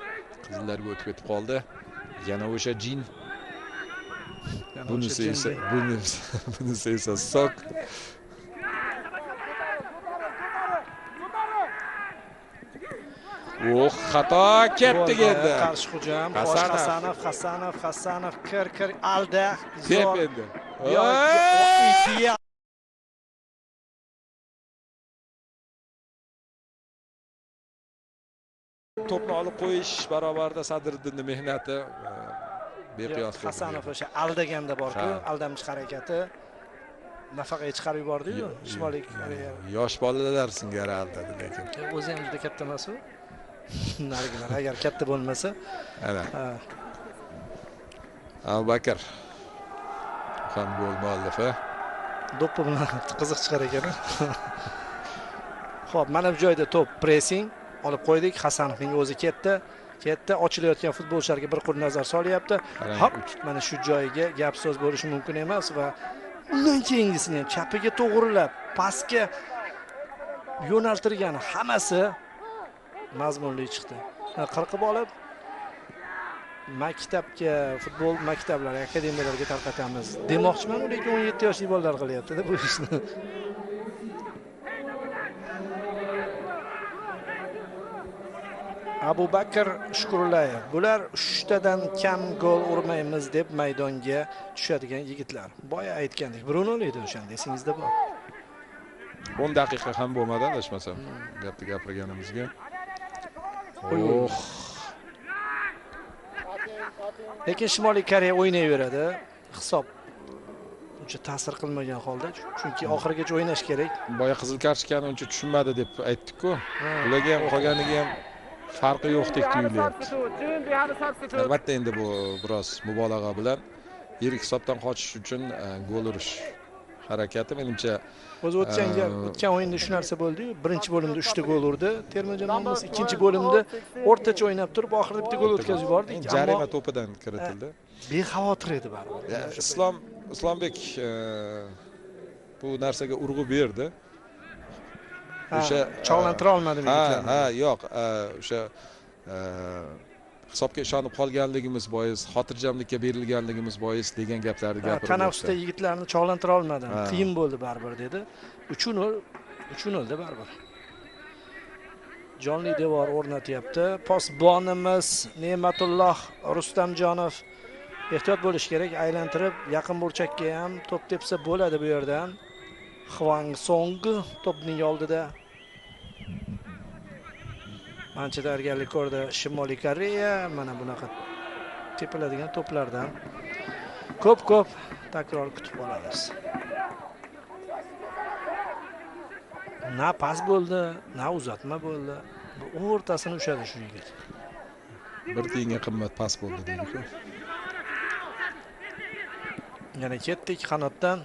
Qizillarga o'tib ketib qoldi. Yana o'sha Jin. Bunisi esa Sok. Xato ketdi endi. Qarshi hujum. Hasanov kir alda. Tep endi. To'pni olib qo'yish barobarida Sadriddinning mehnati beqiyos. Hasanov o'sha aldaganda bor-ku, aldamchi harakati nafaqaga chiqarib yubordi-yu, Shimoliy Koreya. Yosh bolalar singari aldadi lekin. O'zi ham juda katta emas u. Narigilar agar katta bo'lmasa. Ana. Abubakar. Ham gol muallifi. Do'ppi bilan qiziq chiqar ekan. Xo'p, mana bu joyda to'p pressing olib qo'ydik. Hasanovning o'zi ketdi. Ochilayotgan futbolchilarga bir qo'l nazar solyapti. Hop, mana shu joyga gap so'z bo'lishi mumkin emas va undan keyingisini ham chapiga to'g'rilab, pastga yo'naltirgan hammasi mazmunli chiqdi. Qirqib olib maktabga, futbol maktablari, akademiyalarga tarqatamiz demoqchiman, lekin 17 yoshli bolalar qilyapti-da bu ishni. Abubakar Shukurullayev. Bular 3 tadan kam gol urmaymiz deb maydonga tushadigan yigitlar. Boya aytgandik, Bruno edi o'shanda, esingizda bor. 10 daqiqa ham bo'lmadi, adashmasam. Gapni gapirganimizga. Lekin Shimoliy Koreya o'ynayveradi. Hisob uncha ta'sir qilmagan holda, chunki oxirigacha o'ynash kerak. Boya qizil kartochkani uncha tushunmadi deb aytdik-ku. Ularga ham qolganiga ham farqi yo'qdek tuyulyapti. Albatta endi bu biroz mubolag'a bilan yirik hisobdan qochish uchun gol urish harakati menimcha o'zi o'tgan o'yinda shu narsa bo'ldi-yu. Birinchi bo'limda 3 ta gol urdi terma jamoamiz, ikkinchi bo'limda o'rtacha o'ynab turib, oxirida bitta gol o'tkazib yubordik. Jarima to'pidan kiritildi. Bexavotir edi baribir. Islombek bu narsaga urg'u berdi. O'sha chog'lantira olmadim yigitlarni. Yo'q, o'sha hisobga ishonib qolganligimiz bois, xotirjamlikka berilganligimiz bois degan gaplarni gapirdi. Tanaffusda yigitlarni chog'lantira olmadim. Qiyin bo'ldi baribir dedi. 3-0 da baribir. Jonli devor o'rnatyapti. Posbonimiz Ne'matulloh Rustamjonov ehtiyot bo'lish kerak, aylantirib yaqin burchakka ham to'p tepsa bo'ladi bu yerdan. Hwang Song to'pning oldida. Ancha tayyorgarlik ko'rdi Shimoliy Koreya. Mana bunaqa tepiladigan to'plardan ko'p takror kutib qolamiz. Na pas bo'ldi, na uzatma bo'ldi. Bu o'rtasini ushadi shu yigit. Bir tiyinga qimmat pas bo'ldi deydi-ku. Yana ketdik qanotdan.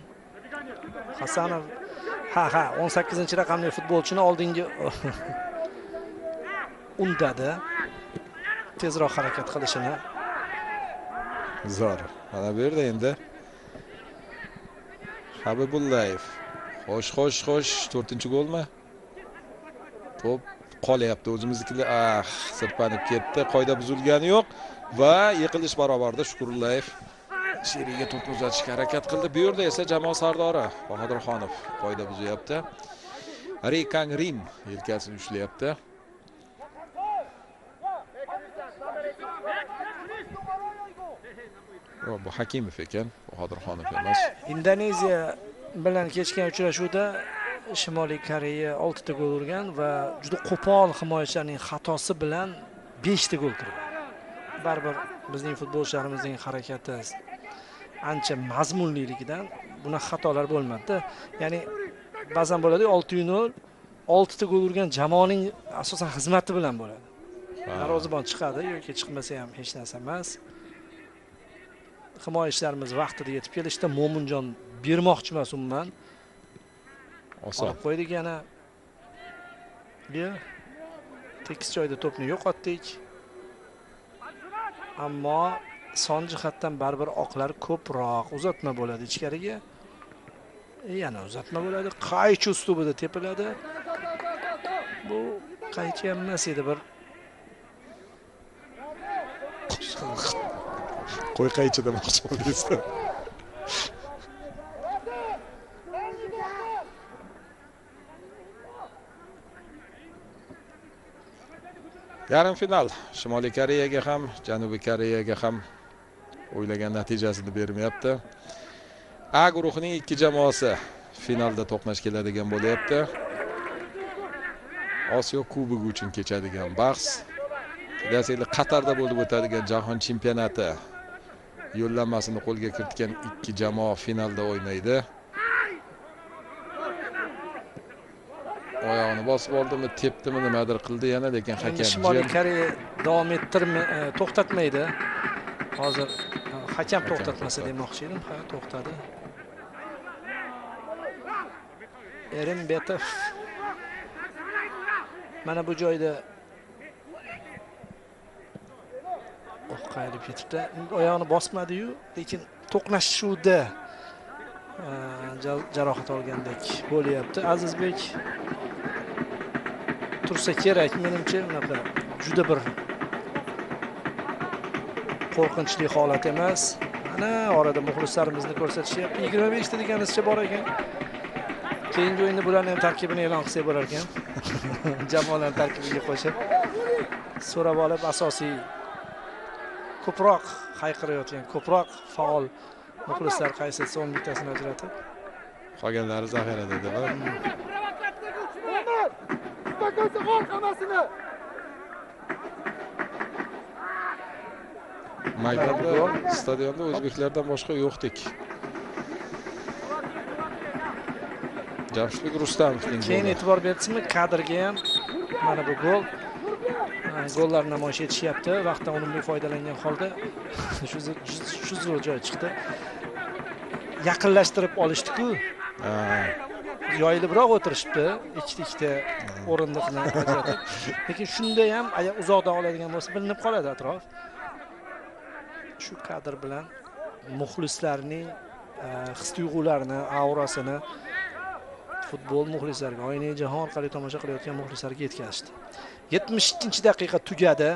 Hasanov 18-raqamli futbolchini oldingi undadi. Tezroq harakat qilishini. Zo'r. Mana bu yerda endi Habibullayev. Xo'sh, 4-golmi? To'p qolyapti o'zimiznikilar. Sirpanib ketdi. Qoida buzilgani yo'q va yiqilish barobarida Shukurullayev seriyaga to'p uzatishga harakat qildi. Bu yerda esa jamoa sardori Bahodirxonov qoida buzyapti. Ri Kang Rim yelkasini ushlayapti. Bu Hakimov ekan, Bahodirxonov emas. Indoneziya bilan kechgan uchrashuvda Shimoliy Koreya 6 ta gol urgan va juda qo'pol himoyachilarning xatosi bilan 5 ta gol kirgan. Baribir bizning futbolchilarimizning harakati ancha mazmunliligidan buni xatolar bo'lmadi. Ya'ni ba'zan bo'ladi 6-0, 6 ta gol urgan jamoaning asosan xizmati bilan bo'ladi. Darvozabon chiqadi yoki chiqmasa ham hech narsa emas. Himoyachilarimiz vaqtida yetib kelishdi. Mo'minjon bermoqchi emas umuman. Olib qo'ydik yana. Tekis joyda to'pni yo'qotdik. Ammo son jihatdan baribir oqlar ko'proq. Uzatma bo'ladi ichkariga. Yana uzatma bo'ladi. Qaychi uslubida tepiladi. Bu qaychi ham emas edi, bir qo'y qaychi demoqchi bo'ldingiz. Yarim final Shimoliy Koreyaga ham, Janubiy Koreyaga ham o'ylagan natijasini bermayapti. A guruhining ikki jamoasi finalda to'qnash keladigan bo'lyapti. Osiyo Kubogi uchun kechadigan bahs. Kelasi yil Qatarda bo'lib o'tadigan Jahon chempionati yo'llanmasini qo'lga kiritgan ikki jamoa finalda o'ynaydi. Oyog'ini bosib oldimi, tepdimi, nimadir qildi yana, lekin hakam Shimoliy Koreya davom to'xtatmaydi. Hozir hakam to'xtatmasa demoqchi edim. Ha, to'xtadi. Erinbetov mana bu joyda qayrilib ketibdi. Oyog'ini bosmadi-yu, lekin to'qnashuvda jarohat olgandek bo'lyapti. Azizbek tursa kerak, menimcha, unaqa juda bir qo'rqinchli holat emas. Mana orada muxlislarimizni ko'rsatishyapti. 25 ta deganizcha bor ekan. Keyingi o'yinda bularning ham tarkibini e'lon qilsak bo'lar ekan. Jamoalar tarkibiga qo'shib so'rab olib, asosiy ko'proq hayqirayotgan, ko'proq faol muxlislar qaysi so'ng bittasini ajratib, qolganlari zaxirada dedilar. Maydonda, stadionda o'zbeklardan boshqa yo'qdik. Jamshid Rustamovning keyin e'tibor bersizmi, kadrga ham mana bu gol. Gollar namoyish etishyapti. Vaqtdan unumli foydalangan holda shu joy chiqdi. Yaqinlashtirib olishdi-ku. Yoyilibroq o'tirishibdi, ikkita o'rindiqni ajratib. Lekin shunda ham agar uzoqdan oladigan bo'lsa bilinib qoladi atrof. Shu kadr bilan muxlislarning his-tuyg'ularini, aurasini futbol muxlislariga, oynayi jahon orqali tomosha qilayotgan muxlislarga yetkazishdi. 72-daqiqa tugadi.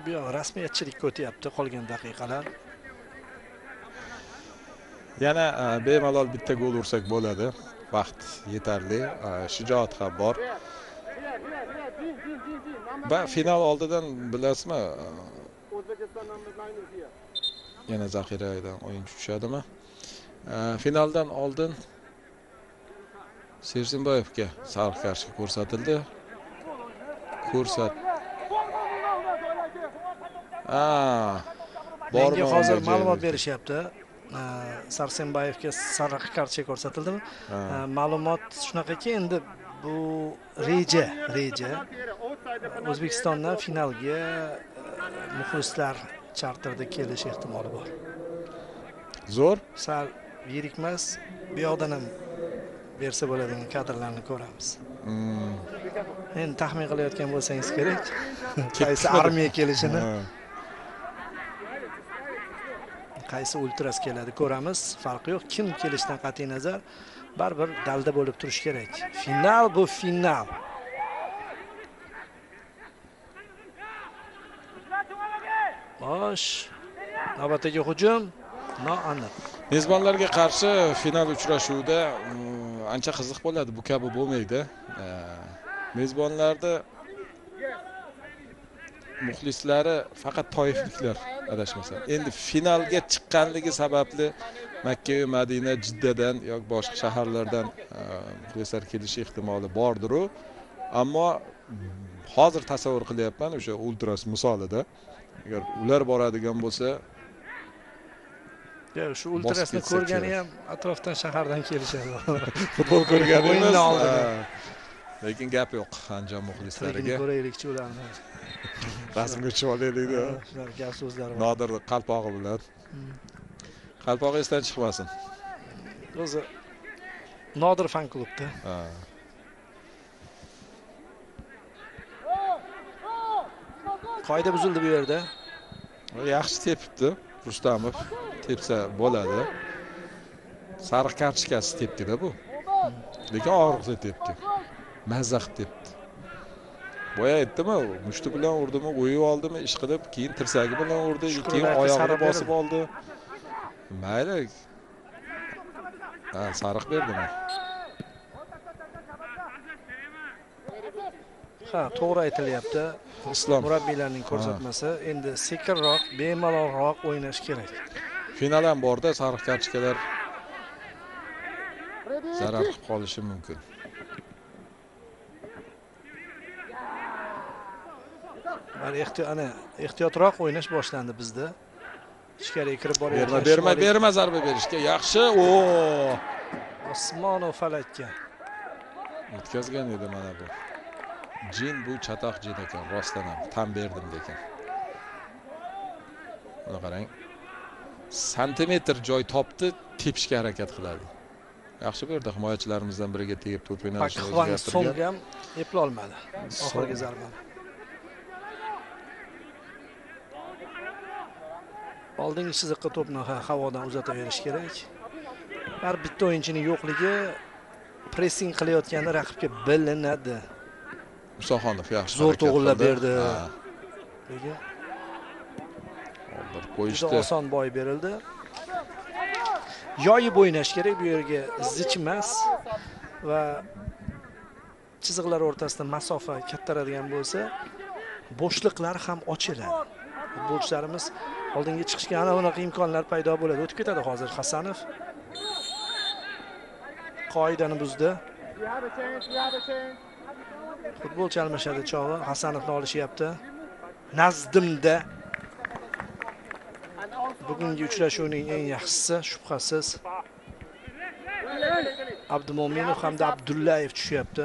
Bu rasmiyatchilikka o'tyapti qolgan daqiqalar. Yana bemalol bitta gol ursak bo'ladi. Vaqt yetarli, shijoat ham bor. Va final oldidan bilasizmi? Yana zaxiradan o'yinchi tushadimi? Finaldan oldin Sersimboyevga sariq kartochka ko'rsatildi. Menga hozir ma'lumot berishyapti. Sarsenbayevga sariq kartochka ko'rsatildimi? Ma'lumot shunaqaki, endi bu reja. O'zbekistondan finalga muxlislar charterda kelish ehtimoli bor. Zo'r. Sal yirik emas, bu yoqdan ham bersa bo'ladigan kadrlarni ko'ramiz. Endi taxmin qilayotgan bo'lsangiz kerak, qaysi armiya kelishini, qaysi ultras keladi ko'ramiz. Farqi yo'q, kim kelishidan qat'iy nazar baribir dalda bo'lib turish kerak. Final bu final. Bosh navbatdagi hujum noaniq. Mezbonlarga qarshi final uchrashuvida ancha qiziq bo'ladi, bu kabi bo'lmaydi. Mezbonlarda muxlislari faqat toifliklar adashmasam. Endi finalga chiqqanligi sababli Makka va Madina, Jiddadan yoki boshqa shaharlardan muxlislar kelishi ehtimoli bordir. Ammo hozir tasavvur qilyapman o'sha ultras misolida. Agar ular boradigan bo'lsa, shu ultrasni ko'rgani ham atrofdan shahardan kelishadi. Futbol ko'rgani o'yinni oldi. Lekin gap yo'q Anjom muxlislariga. Ko'raylikchi ularni. Rasmga tushib olaylik-da. Shular gap so'zlari bor. Nodir qalpog'i bilan. Qalpog'i esdan chiqmasin. O'zi Nodir fan klubda. Qoida buzildi bu yerda. Yaxshi tepibdi Rustamov. Tepsa bo'ladi. Sariq kartochkasi tepdi-da bu. Lekin og'riqda tepdi. Mazza qilib tepdi. Boya aytdimi, mushti bilan urdimi, o'yib oldimi, ish qilib, keyin tirsagi bilan urdi, keyin oyog'ini bosib oldi. Mayli. Ha, sariq berdimi? Ha, to'g'ri aytilyapti. Islom Murabbiylarning ko'rsatmasi endi sekinroq, bemalolroq o'ynash kerak. final ham borda, sariq kartochkalar zarar qilib qolishi mumkin. Mana ehtiyotroq o'ynash boshlandi bizda. Ichkariga kirib boryapti. Berma zarba berishga. Yaxshi. O! Osmonov falakka. O'tkazgan edi mana bu. Jin bu chatoq jin ekan, rostdan ham tan berdim degan. Buni qarang. Santimetr joy topdi, tepishga harakat qiladi. Yaxshi bu yerda himoyachilarimizdan biriga tegib to'p o'ynashni o'zgartirgan. So'ng ham eplay olmadi. Oxirgi zarbani. Oldingi chiziqqa to'pni havodan uzataverish kerak. Har bitta o'yinchining yo'qligi pressing qilayotganda raqibga bilinadi. Musoxonov yaxshi zo'r to'g'rilab berdi. Lekin oldirib qo'yishdi. juda oson boy berildi. Yoyib o'ynash kerak, bu yerga zich emas va chiziqlar o'rtasida masofa kattaradigan bo'lsa, bo'shliqlar ham ochiladi. Futbolchilarimiz oldinga chiqishga ana bunaqa imkonlar paydo bo'ladi. O'tib ketadi hozir Hasanov. Qoidani buzdi. Futbolchi almashadi chog'i. Hasanovni olishyapti. Nazdimda bugungi uchrashuvning eng yaxshisi shubhasiz Abdumo'minov hamda Abdullayev tushyapti.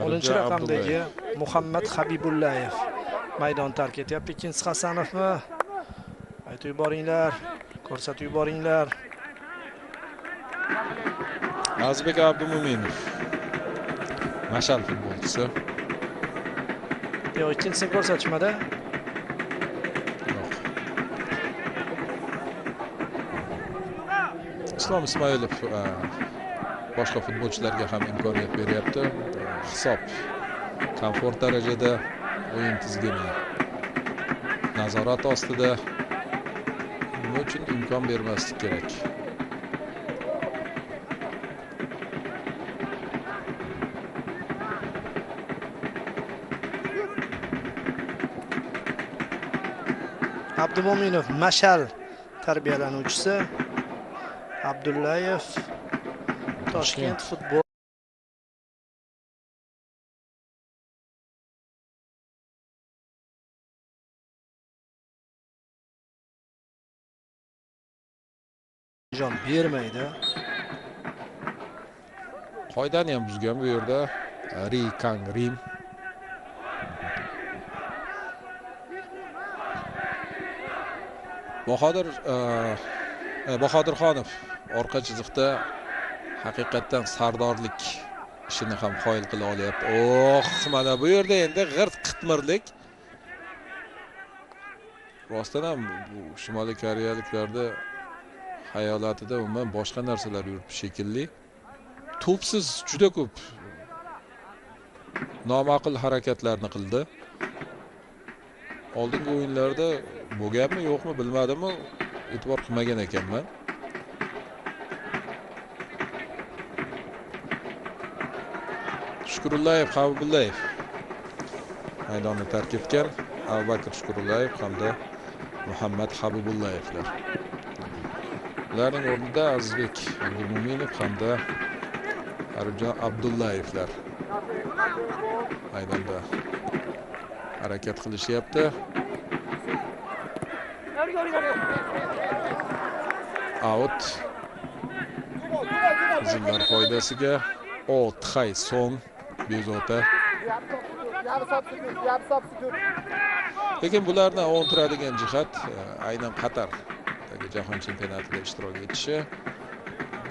O'ninchi raqamdagi Muhammad Habibullayev maydon tark etyapti. Ikkinchisi Hasanovmi? Aytib yuboringlar, ko'rsatib yuboringlar. Azbek Abdumo'minov. Mashal futbolchisi. Yo'q, ikkinchisini ko'rsatishmadi. Islom Ismoilov boshqa futbolchilarga ham imkoniyat beryapti. Hisob komfort darajada, o'yin tizgini nazorat ostida. Nima uchun imkon bermaslik kerak? Abdumo'minov Mashal tarbiyalanuvchisi. Abdullayev Toshkent futbol jon bermaydi. Qoidani ham buzgan bu yerda Ri Kang Rim. Bahodirxonov orqa chiziqda haqiqatdan sardorlik ishini ham qoyil qila olyapti. Mana bu yerda endi g'irt qitmirlik. Rostdan ham bu Shimoliy Koreyaliklarda hayolatida umuman boshqa narsalar yuribdi shekilli. To'psiz juda ko'p noma'qul harakatlarni qildi. Oldingi o'yinlarda bo'lganmi, yo'qmi bilmadimmi, e'tibor qilmagan ekanman. Shukurullayev, Habibullayev maydonni tark etgan. Abubakr Shukurullayev hamda Muhammad Habibullayevlar. Ularning o'rnida Azizbek Abdumo'minov hamda Arifjon Abdullayevlar maydonda harakat qilishyapti. Out. Qizillar foydasiga O'txay Song bezovta. Lekin bularni o'ntiradigan jihat aynan Qatardagi jahon chempionatida ishtirok etishi.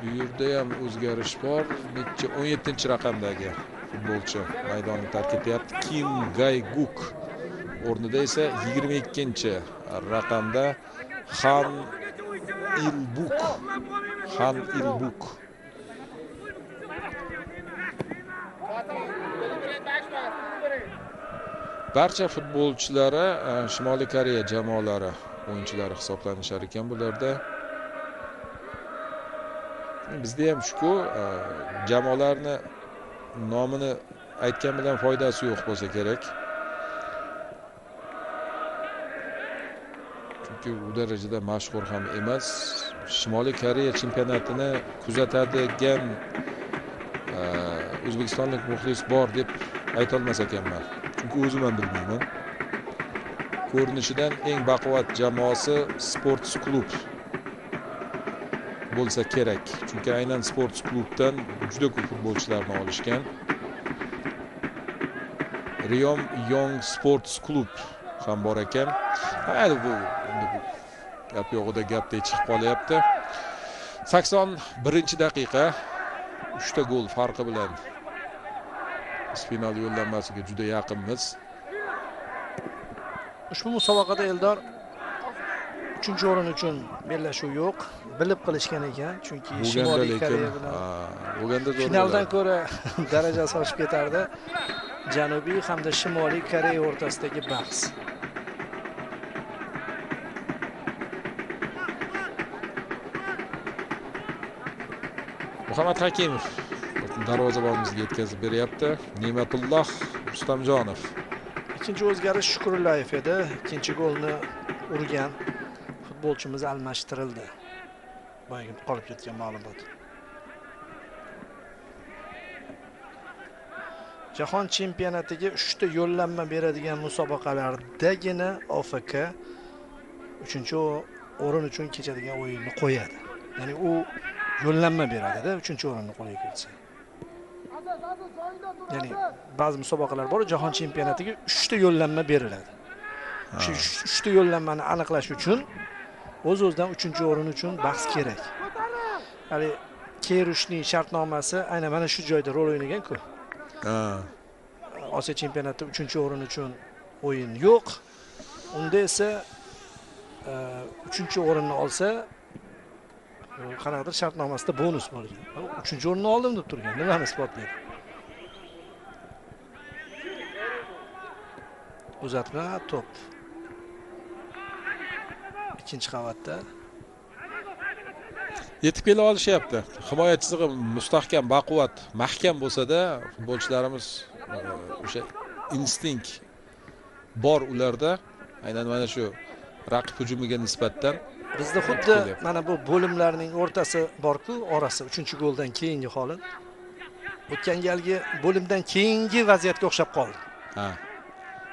Bu yerda ham o'zgarish bor. 17-raqamdagi futbolchi maydonni tark etyapti. Kim Gayguk o'rnida esa 22-raqamda Han Ilbuk. Barcha futbolchilari Shimoliy Koreya jamoalari o'yinchilari hisoblanishar ekan bularda. Bizda ham shu jamoalarni nomini aytgan bilan foydasi yo'q bo'lsa kerak. Chunki u darajada mashhur ham emas. Shimoliy Koreya chempionatini kuzatadigan o'zbekistonlik muxlis bor deb ayta olmas ekanman. Chunki o'zim ham bilmayman. Ko'rinishidan eng baquvvat jamoasi Sports klub bo'lsa kerak. Chunki aynan Sports klubdan juda ko'p futbolchilarni olishgan. Ryom Yong Sports klub ham bor ekan. Hali bu gap yo'g'ida gapdek chiqib qolyapti. 81-daqiqa 3 ta gol farqi bilan final yo'llanmasiga juda yaqinmiz. Ushbu musobaqada Eldor 3-o'rin uchun bellashuv yo'q. Bilib qilishgan ekan, chunki Shimoliy Koreya bilan finaldan ko'ra darajasi oshib ketardi. Janubiy hamda Shimoliy Koreya o'rtasidagi bahs. Muhammad Hakimov darvozabonimizga yetkazib beryapti. Ne'matulloh Rustamjonov. Ikkinchi o'zgarish Shukurullayev edi. Ikkinchi golni urgan futbolchimiz almashtirildi. Boyagi qolib ketgan ma'lumot. Jahon chempionatiga 3 ta yo'llanma beradigan musobaqalardagina OFK 3-o'rin uchun kechadigan o'yinni qo'yadi. Ya'ni u yo'llanma beradida 3-o'rinni qo'lga kiritsa. Ya'ni ba'zi musobaqalar bor, jahon chempionatiga 3 ta yo'llanma beriladi. Shu 3 ta yo'llanmani aniqlash uchun o'z-o'zidan 3-o'rin uchun bahs kerak. Ya'ni Kerushning shartnomasi aynan mana shu joyda rol o'ynagan-ku. Osiyo chempionatida 3-o'rin uchun o'yin yo'q. Unda esa 3-o'rinni olsa qanaqadir shartnomasida bonus bo'lgan. 3-o'rinni oldim deb turgan. Nimani isbotlaydi? Uzatma to'p. Ikkinchi qavatda yetib kela olishyapti. Himoya chizig'i mustahkam, baquvvat, mahkam bo'lsa-da, futbolchilarimiz o'sha instinkt bor ularda. Aynan mana shu raqib hujumiga nisbatan bizda xuddi mana bu bo'limlarning o'rtasi bor-ku, orasi 3-goldan keyingi holat. O'tgan galgi bo'limdan keyingi vaziyatga o'xshab qoldi.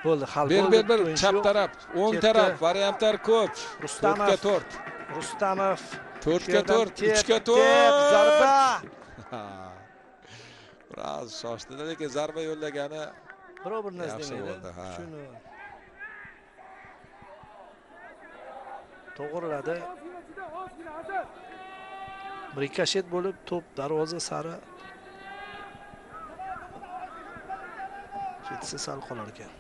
Bo'ldi, hal bo'ldi. Ber, chap taraf, o'ng taraf, variantlar ko'p. Rustamov 4-ga 4, 3-ga 4. Zarba. Biroz shoshdi, lekin zarba yo'llagani bir narsa demaydi. Shuni to'g'riladi. Rikoshet bo'lib to'p darvoza sari ketsa sal qolar ekan.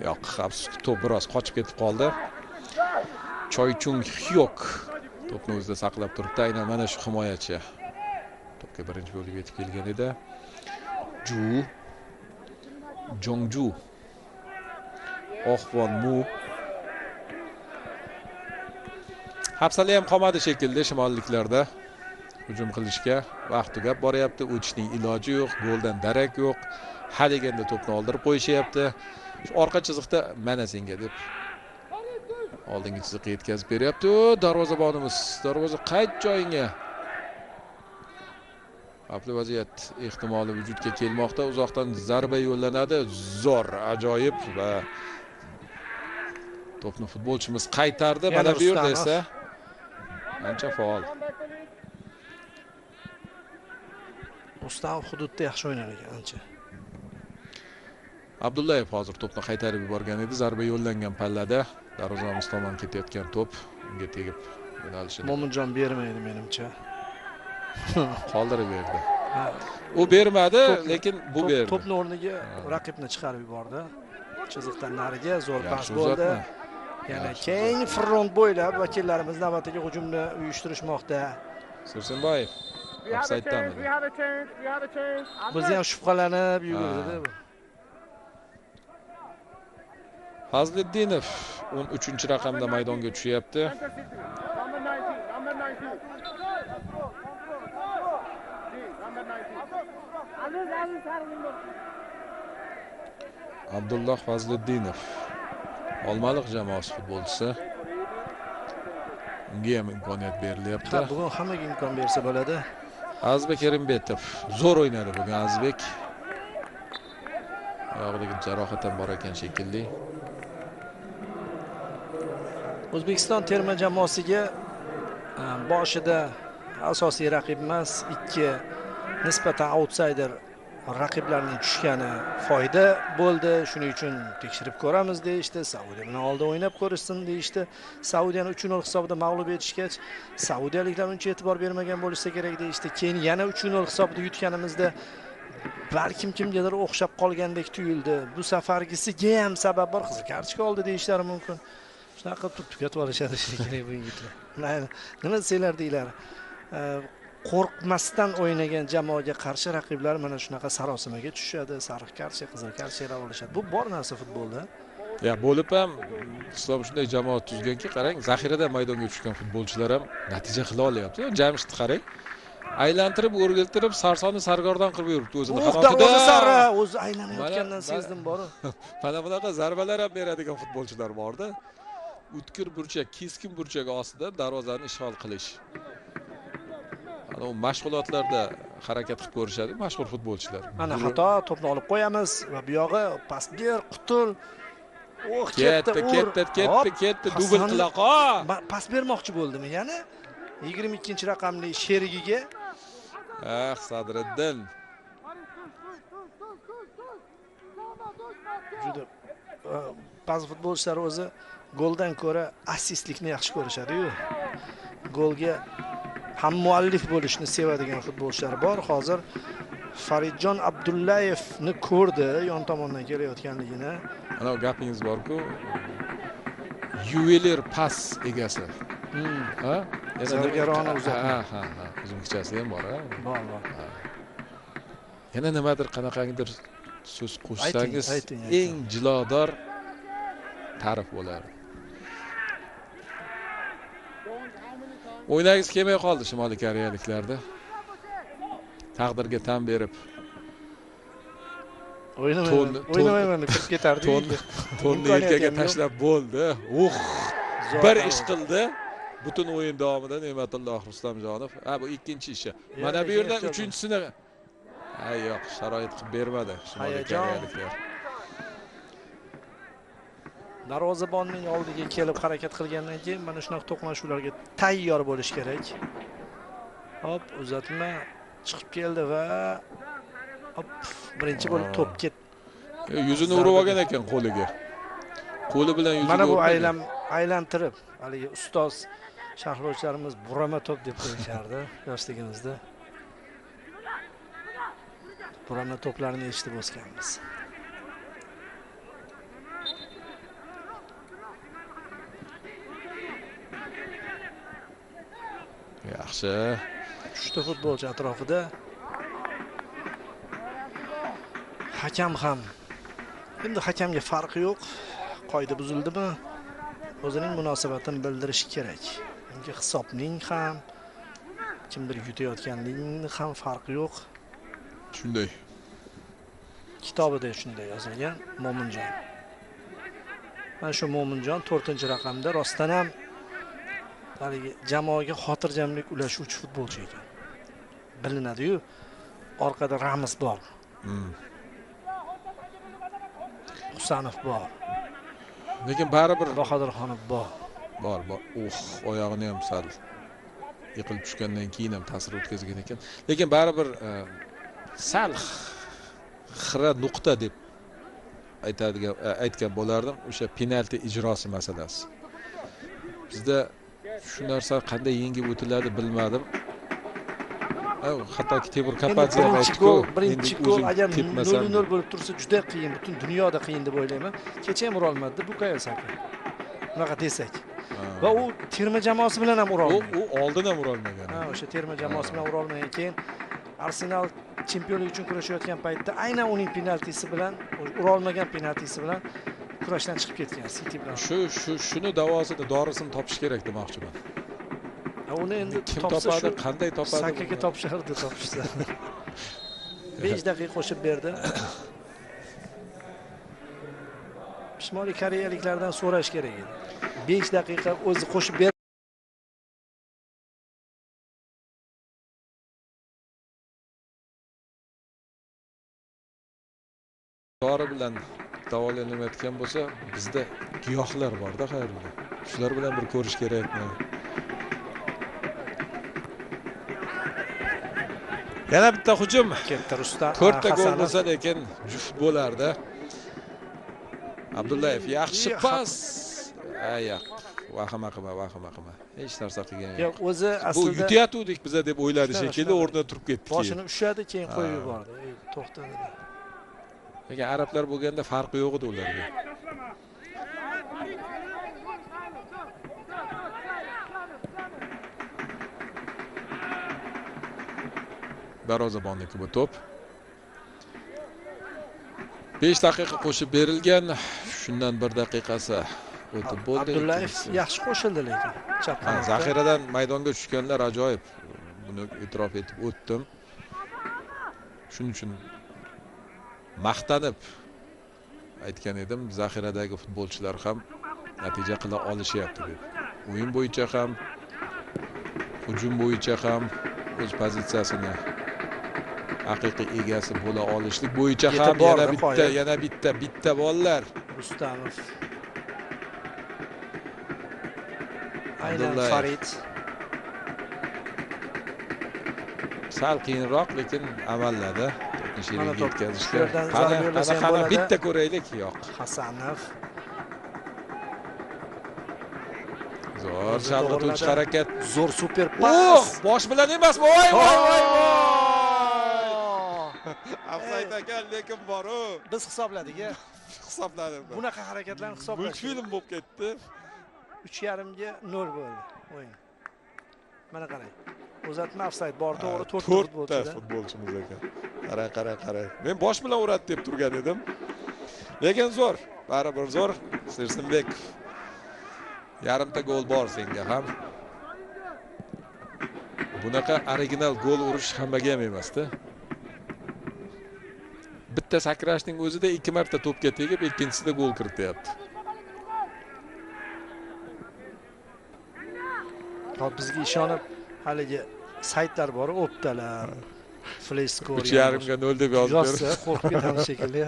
Yo'q, xavfsiz to'p biroz qochib ketib qoldi. Choychung Hyok to'pni o'zida saqlab turibdi. Aynan mana shu himoyachi to'pga birinchi bo'lib yetib kelgan edi. Jongju Ohvon Mu hafsala ham qolmadi shekilli shimolliklarda hujum qilishga. Vaqt tugab boryapti, o'tishning iloji yo'q, goldan darak yo'q. Hadeganda to'pni oldirib qo'yishyapti. Shu orqa chiziqda mana senga deb oldingi chiziqqa yetkazib beryapti. Darvozabonimiz, darvoza qayt joyingga. Xavfli vaziyat ehtimoli vujudga kelmoqda. Uzoqdan zarba yo'llanadi. Zo'r, ajoyib va to'pni futbolchimiz qaytardi. Mana bu yerda esa ancha faol. Rustam hududda yaxshi o'ynar ekan ancha. Abdullayev hozir to'pni qaytarib yuborgan edi. Zarba yo'llangan pallada darvozamiz tomon ketayotgan to'p unga tegib yo'nalishini Mo'minjon bermaydi menimcha. qoldirib berdi. Ha, U bermadi, To'pni- lekin bu berdi. To'pni o'rniga raqibni chiqarib yubordi. Chiziqdan nariga zo'r pas Yaxshi bo'ldi. uzatma. Yana Yaxshi keng front bo'ylab vakillarimiz navbatdagi hujumni uyushtirishmoqda. Sirsinboyev ofsayddan edi. Biz ham shubhalanib yugurdi-da bu. Fazliddinov 13-raqamda maydonga tushyapti. Abdulloh Fazliddinov Olmaliq jamoasi futbolchisi. Unga ham imkoniyat berilyapti. Ha, bugun hammaga imkon bersa bo'ladi. Azbek Erimbetov zo'r o'ynadi bugun Azbek. Oyog'idagi jarohat ham bor ekan shekilli. O'zbekiston terma jamoasiga boshida asosiy raqib emas, ikki nisbatan outsider raqiblarning tushgani foyda bo'ldi. Shuning uchun tekshirib ko'ramiz deyishdi. Saudiya bilan oldin o'ynab ko'rishsin deyishdi. Saudiyani 3-0 hisobida mag'lub etishgach, saudiyaliklar uncha e'tibor bermagan bo'lsa kerak deyishdi. Keyin yana 3-0 hisobida yutganimizda balkim kimgadir o'xshab qolgandek tuyuldi. Bu safargisiga ham sabab bor, qizil kartochka oldi deyishlari mumkin. Shunaqa qilib tugatib olishadi shekilli bu yigitlar. Nima desanglar deylar. Qo'rqmasdan o'ynagan jamoaga qarshi raqiblar mana shunaqa sarosimaga tushadi, sariq kartochka, qizil kartochka olishadi. Bu bor narsa futbolda. Ya bo'lib ham Islom shunday jamoa tuzganki, qarang, zaxirada maydonga tushgan futbolchilar ham natija qila olyapti. Jamshidni qarang. Aylantirib, o'rgiltirib, sarsonni sargardon qilib yuribdi o'zini darvoza sari o'zi aylanayotgandan sezdim bor. Mana bunaqa zarbalar ham beradigan futbolchilar borda. O'tkir burchak, keskin burchak ostida darvozani ishg'ol qilish. Ana u mashg'ulotlarda harakat qilib ko'rishadi mashhur futbolchilar. Mana xato, to'pni olib qo'yamiz va bu yog'i pas ber, qutul. Ketdi, dubl qila qol. Pas bermoqchi bo'ldimi? Yana 22-raqamli sherigiga. Sadriddin. Juda ba'zi futbolchilar o'zi goldan ko'ra assistlikni yaxshi ko'rishadi-yu. Golga ham muallif bo'lishni sevadigan futbolchilar bor. Hozir Faridjon Abdullayevni ko'rdi, yon tomondan kelayotganligini. Ana gapingiz bor-ku. Yuvelir pas egasi. Ha? Zargarona uzatma. Ha. Uzungichasi ham bor, ha? Bor. Yana nimadir qanaqangidir so'z qo'shsangiz ayting. eng jilodor ta'rif bo'lar. O'ynagingiz kelmay qoldi Shimoliy Koreyaliklarda. Taqdirga tan berib. O'ynamayman deb kirib ketardi. To'nni yelkaga tashlab bo'ldi. Bir ish qildi. Butun o'yin davomida Ne'matulloh Rustamjonov. Bu ikkinchi ishi. Mana bu yerdan uchinchisini yo'q, sharoit qilib bermadi Shimoliy Koreyaliklar. Darvozabonning oldiga kelib harakat qilgandan keyin mana shunaqa to'qnashuvlarga tayyor bo'lish kerak. Hop, uzatma chiqib keldi va birinchi bo'lib to'p ketdi. Yuzini urib olgan ekan qo'liga. Qo'li bilan yuzini. Mana bu aylantirib, haligi ustoz sharhlovchilarimiz burama to'p deb qo'yishardi yoshligimizda. Burama to'plarni eshitib o'sganmiz. Yaxshi. 3 ta futbolchi atrofida. Hakam ham. Endi hakamga farqi yo'q. Qoida buzildimi? O'zining munosabatini bildirish kerak. Unga hisobning ham, kimdir yutayotganligini ham farqi yo'q. Shunday. Kitobida shunday yozilgan Mo'minjon. Mana shu Mo'minjon 4-raqamda rostdan ham haligi jamoaga xotirjamlik ulashuvchi futbolchi ekan. Bilinadi-yu. Orqada Ramiz bor. Husanov bor. Lekin baribir Bahodirxonov bor. Bor. Oyog'ini ham sal yiqilib tushgandan keyin ham ta'sir o'tkazgan ekan. Lekin baribir sal xira nuqta deb aytgan bo'lardim, o'sha penalti ijrosi masalasi. Bizda shu narsa qanday yengib o'tiladi bilmadim. Hattoki Temur Kapadze ham aytdi-ku, birinchi gol agar 0-0 bo'lib tursa juda qiyin, butun dunyoda qiyin deb o'ylayman. Kecha ham ura olmadi Bukayo Saka. Bunaqa desak. Va u terma jamoasi bilan ham ura olmagan. U oldin ham ura olmagan. O'sha terma jamoasi bilan ura olmagan. Keyin Arsenal chempionlik uchun kurashayotgan paytda aynan uning penaltisi bilan, ura olmagan penaltisi bilan kurashdan chiqib ketgan City bilan. Shuni davosida dorisini topish kerak demoqchiman. Uni endi kim topadi, qanday topadi? Sakaga topshirdi, topishsa. 5 daqiqa qo'shib berdi. Shimoliy koreyaliklardan so'rash kerak edi. 5 daqiqa o'zi qo'shib berdi. Dori bilan davolanayotgan bo'lsa, bizda giyohlar bor-da xayrli. Shular bilan bir ko'rish kerakmi? Yana bitta hujum. Katta Rustam. 4 ta gol bo'lsa lekin juft bo'lardi. Abdullayev yaxshi pas. Ayaq. Vahima qilma. Hech narsa qilgan yo'q. Yo'q, o'zi Bu aslida yutayotgandik biza deb o'yladi shekilli, o'rnidan turib ketdi. boshini ushadi, keyin qo'yib yubordi. To'xtadi. Lekin arablar bo'lganda farqi yo'q edi ularga. Darvozabonniki bu to'p. 5 daqiqa qo'shib berilgan. Shundan 1 daqiqasi o'tib bo'ldi. Abdullayev yaxshi qo'shildi lekin. Chapdan. Zaxiradan maydonga tushganlar ajoyib. Buni e'tirof etib o'tdim. Shuning uchun maqtanib aytgan edim, zaxiradagi futbolchilar ham natija qila olishyapti deb. O'yin bo'yicha ham, hujum bo'yicha ham o'z pozitsiyasini haqiqiy egasi bo'la olishlik bo'yicha ham yana bitta bolalar. Rustamov. Aynan Farid. Sal qiyinroq, lekin amalladi. To'pni yetkazishga. Qana bitta ko'raylik, yo'q. Hasanov. Zo'r chalg'ituvchi harakat. Zo'r super pas. Bosh bilan emas, voy. Afsayd ekan, lekin bor-u. Biz hisobladik-a. Hisobladim. Bunaqa harakatlarni hisobladik. Multfilm bo'lib ketdi. 3.5 ga 0 bo'ldi o'yin. Mana qarang. Uzatma ofsayd bor, to'g'ri 4 futbolchimiz ekan. Qarang. Men bosh bilan uradi deb turgan edim. Lekin zo'r, baribir zo'r. Sirsinbek. Yarimta gol bor senga ham. Bunaqa original gol urish hammaga ham emas-da. Bitta sakrashning o'zida 2 marta to'pga tegib, ikkinchisida gol kirityapti. Hop bizga ishonib haligi saytlar bor, Optalar, Flash Score. 3.5 ga 0 deb yozib berdi. Qo'rqib ketamiz shekilli.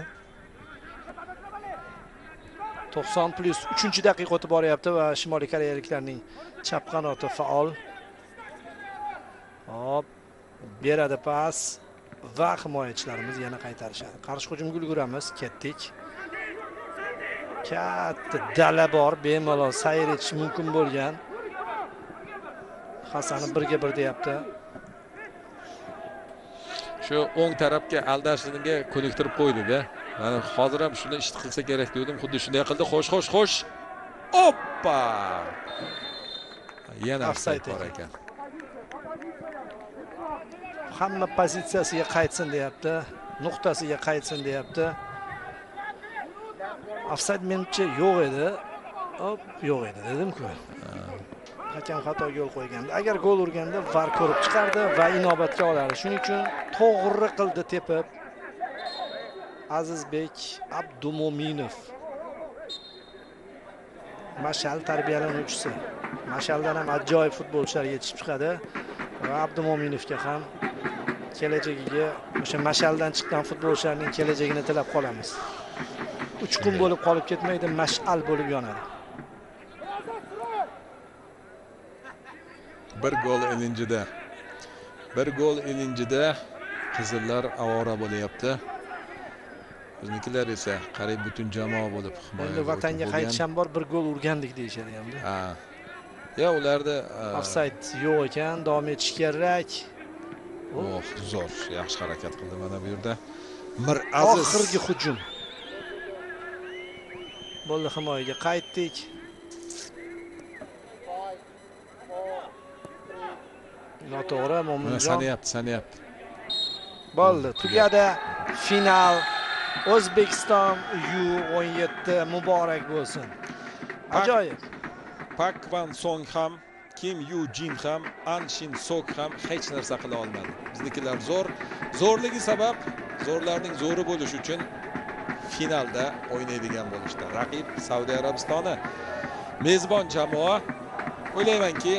90+ 3-daqiqa o'tib boryapti va Shimoliy koreyaliklarning chap qanoti faol. Hop, beradi pas va himoyachilarimiz yana qaytarishadi. Qarshi hujumga ulguramiz, ketdik. Katta dala bor, bemalol sayr etish mumkin bo'lgan. Hasanov 1-ga 1 deyapti. Shu o'ng tarafga aldashiniga ko'niktirib qo'ydi-da. Mana hozir ham shuni ish qilsa kerak dedim, xuddi shunday qildi. Xo'sh. Oppa! Yana ofsayd bor ekan. Hamma pozitsiyasiga qaytsin deyapti, nuqtasiga qaytsin deyapti. Ofsayd menimcha yo'q edi. Hop, yo'q edi dedim-ku. Hakam xato yo'l qo'ygandi. Agar gol urganda VAR ko'rib chiqardi va inobatga olardi. Shuning uchun to'g'ri qildi tepib. Azizbek Abdumo'minov. Mashal tarbiyalanuvchisi. Mashaldan ham ajoyib futbolchilar yetishib chiqadi va Abdumo'minovga ham kelajagiga o'sha Mashaldan chiqqan futbolchilarning kelajagini tilab qolamiz. 3 kun bo'lib qolib ketmaydi, mash'al bo'lib yonadi. Bir gol ilinjida qizillar avora bo'lyapti. Biznikilar esa qariyb butun jamoa bo'lib himoyaga Endi vatanga qaytish ham bor, bir gol urgandik deyishadi endi. Ha. Ya ularda Ofsayd yo'q ekan, davom etish kerak. zo'r, yaxshi harakat qildi mana bu yerda. Miraziz Oxirgi hujum. Bo'ldi, himoyaga qaytdik. Noto'g'ri, Mo'minjon. sanayapti. Bo'ldi, tugadi. Final O'zbekiston U17 muborak bo'lsin. Ajoyib. Pak Van Song ham, Kim Yu Jin ham, An Shin Sok ham hech narsa qila olmadi. Biznikilar zo'rligi sabab, zo'rlarning zo'ri bo'lish uchun finalda o'ynaydigan bo'lishdi. Raqib Saudiya Arabistoni. Mezbon jamoa o'ylaymanki,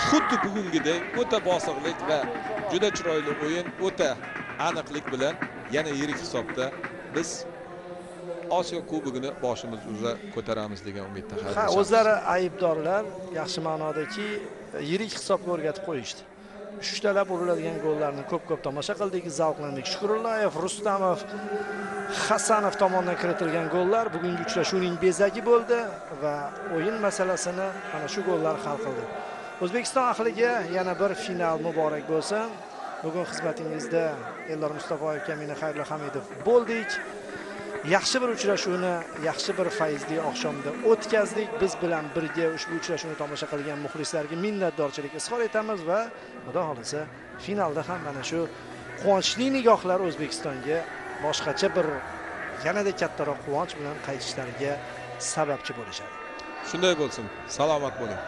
xuddi bugungidek o'ta bosiqlik va juda chiroyli o'yin, o'ta aniqlik bilan yana yirik hisobda biz Osiyo Kubogini boshimiz uzra ko'taramiz degan umidda xayrlashamiz. O'zlari aybdorlar, yaxshi ma'nodaki yirik hisobga o'rgatib qo'yishdi. Uchtalab uriladigan gollarni ko'p-ko'p tomosha qildik, zavqlandik. Shukurullayev, Rustamov, Hasanov tomonidan kiritilgan gollar bugungi uchrashuvning bezagi bo'ldi va o'yin masalasini mana shu gollar hal qildi. O'zbekiston ahliga yana bir final muborak bo'lsin. Bugun xizmatingizda Eldor Mustafoyev, Kamina Xayrullo Hamidov bo'ldik. Yaxshi bir uchrashuvni, yaxshi bir fayzli oqshomda o'tkazdik. Biz bilan birga ushbu uchrashuvni tomosha qilgan muxlislarga minnatdorchilik izhor etamiz va xudo xolisa finalda ham mana shu quvonchli nigohlar O'zbekistonga boshqacha bir yanada kattaroq quvonch bilan qaytishlariga sababchi bo'lishadi. Shunday bo'lsin. Salomat bo'ling.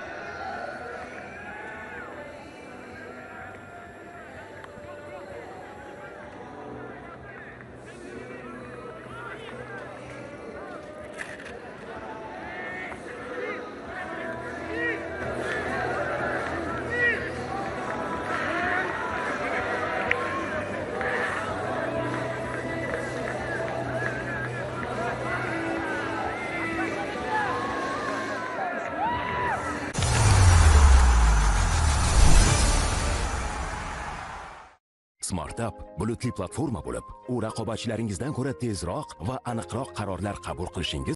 SmartUp bulutli platforma bo'lib, u raqobatchilaringizdan ko'ra tezroq va aniqroq qarorlar qabul qilishingiz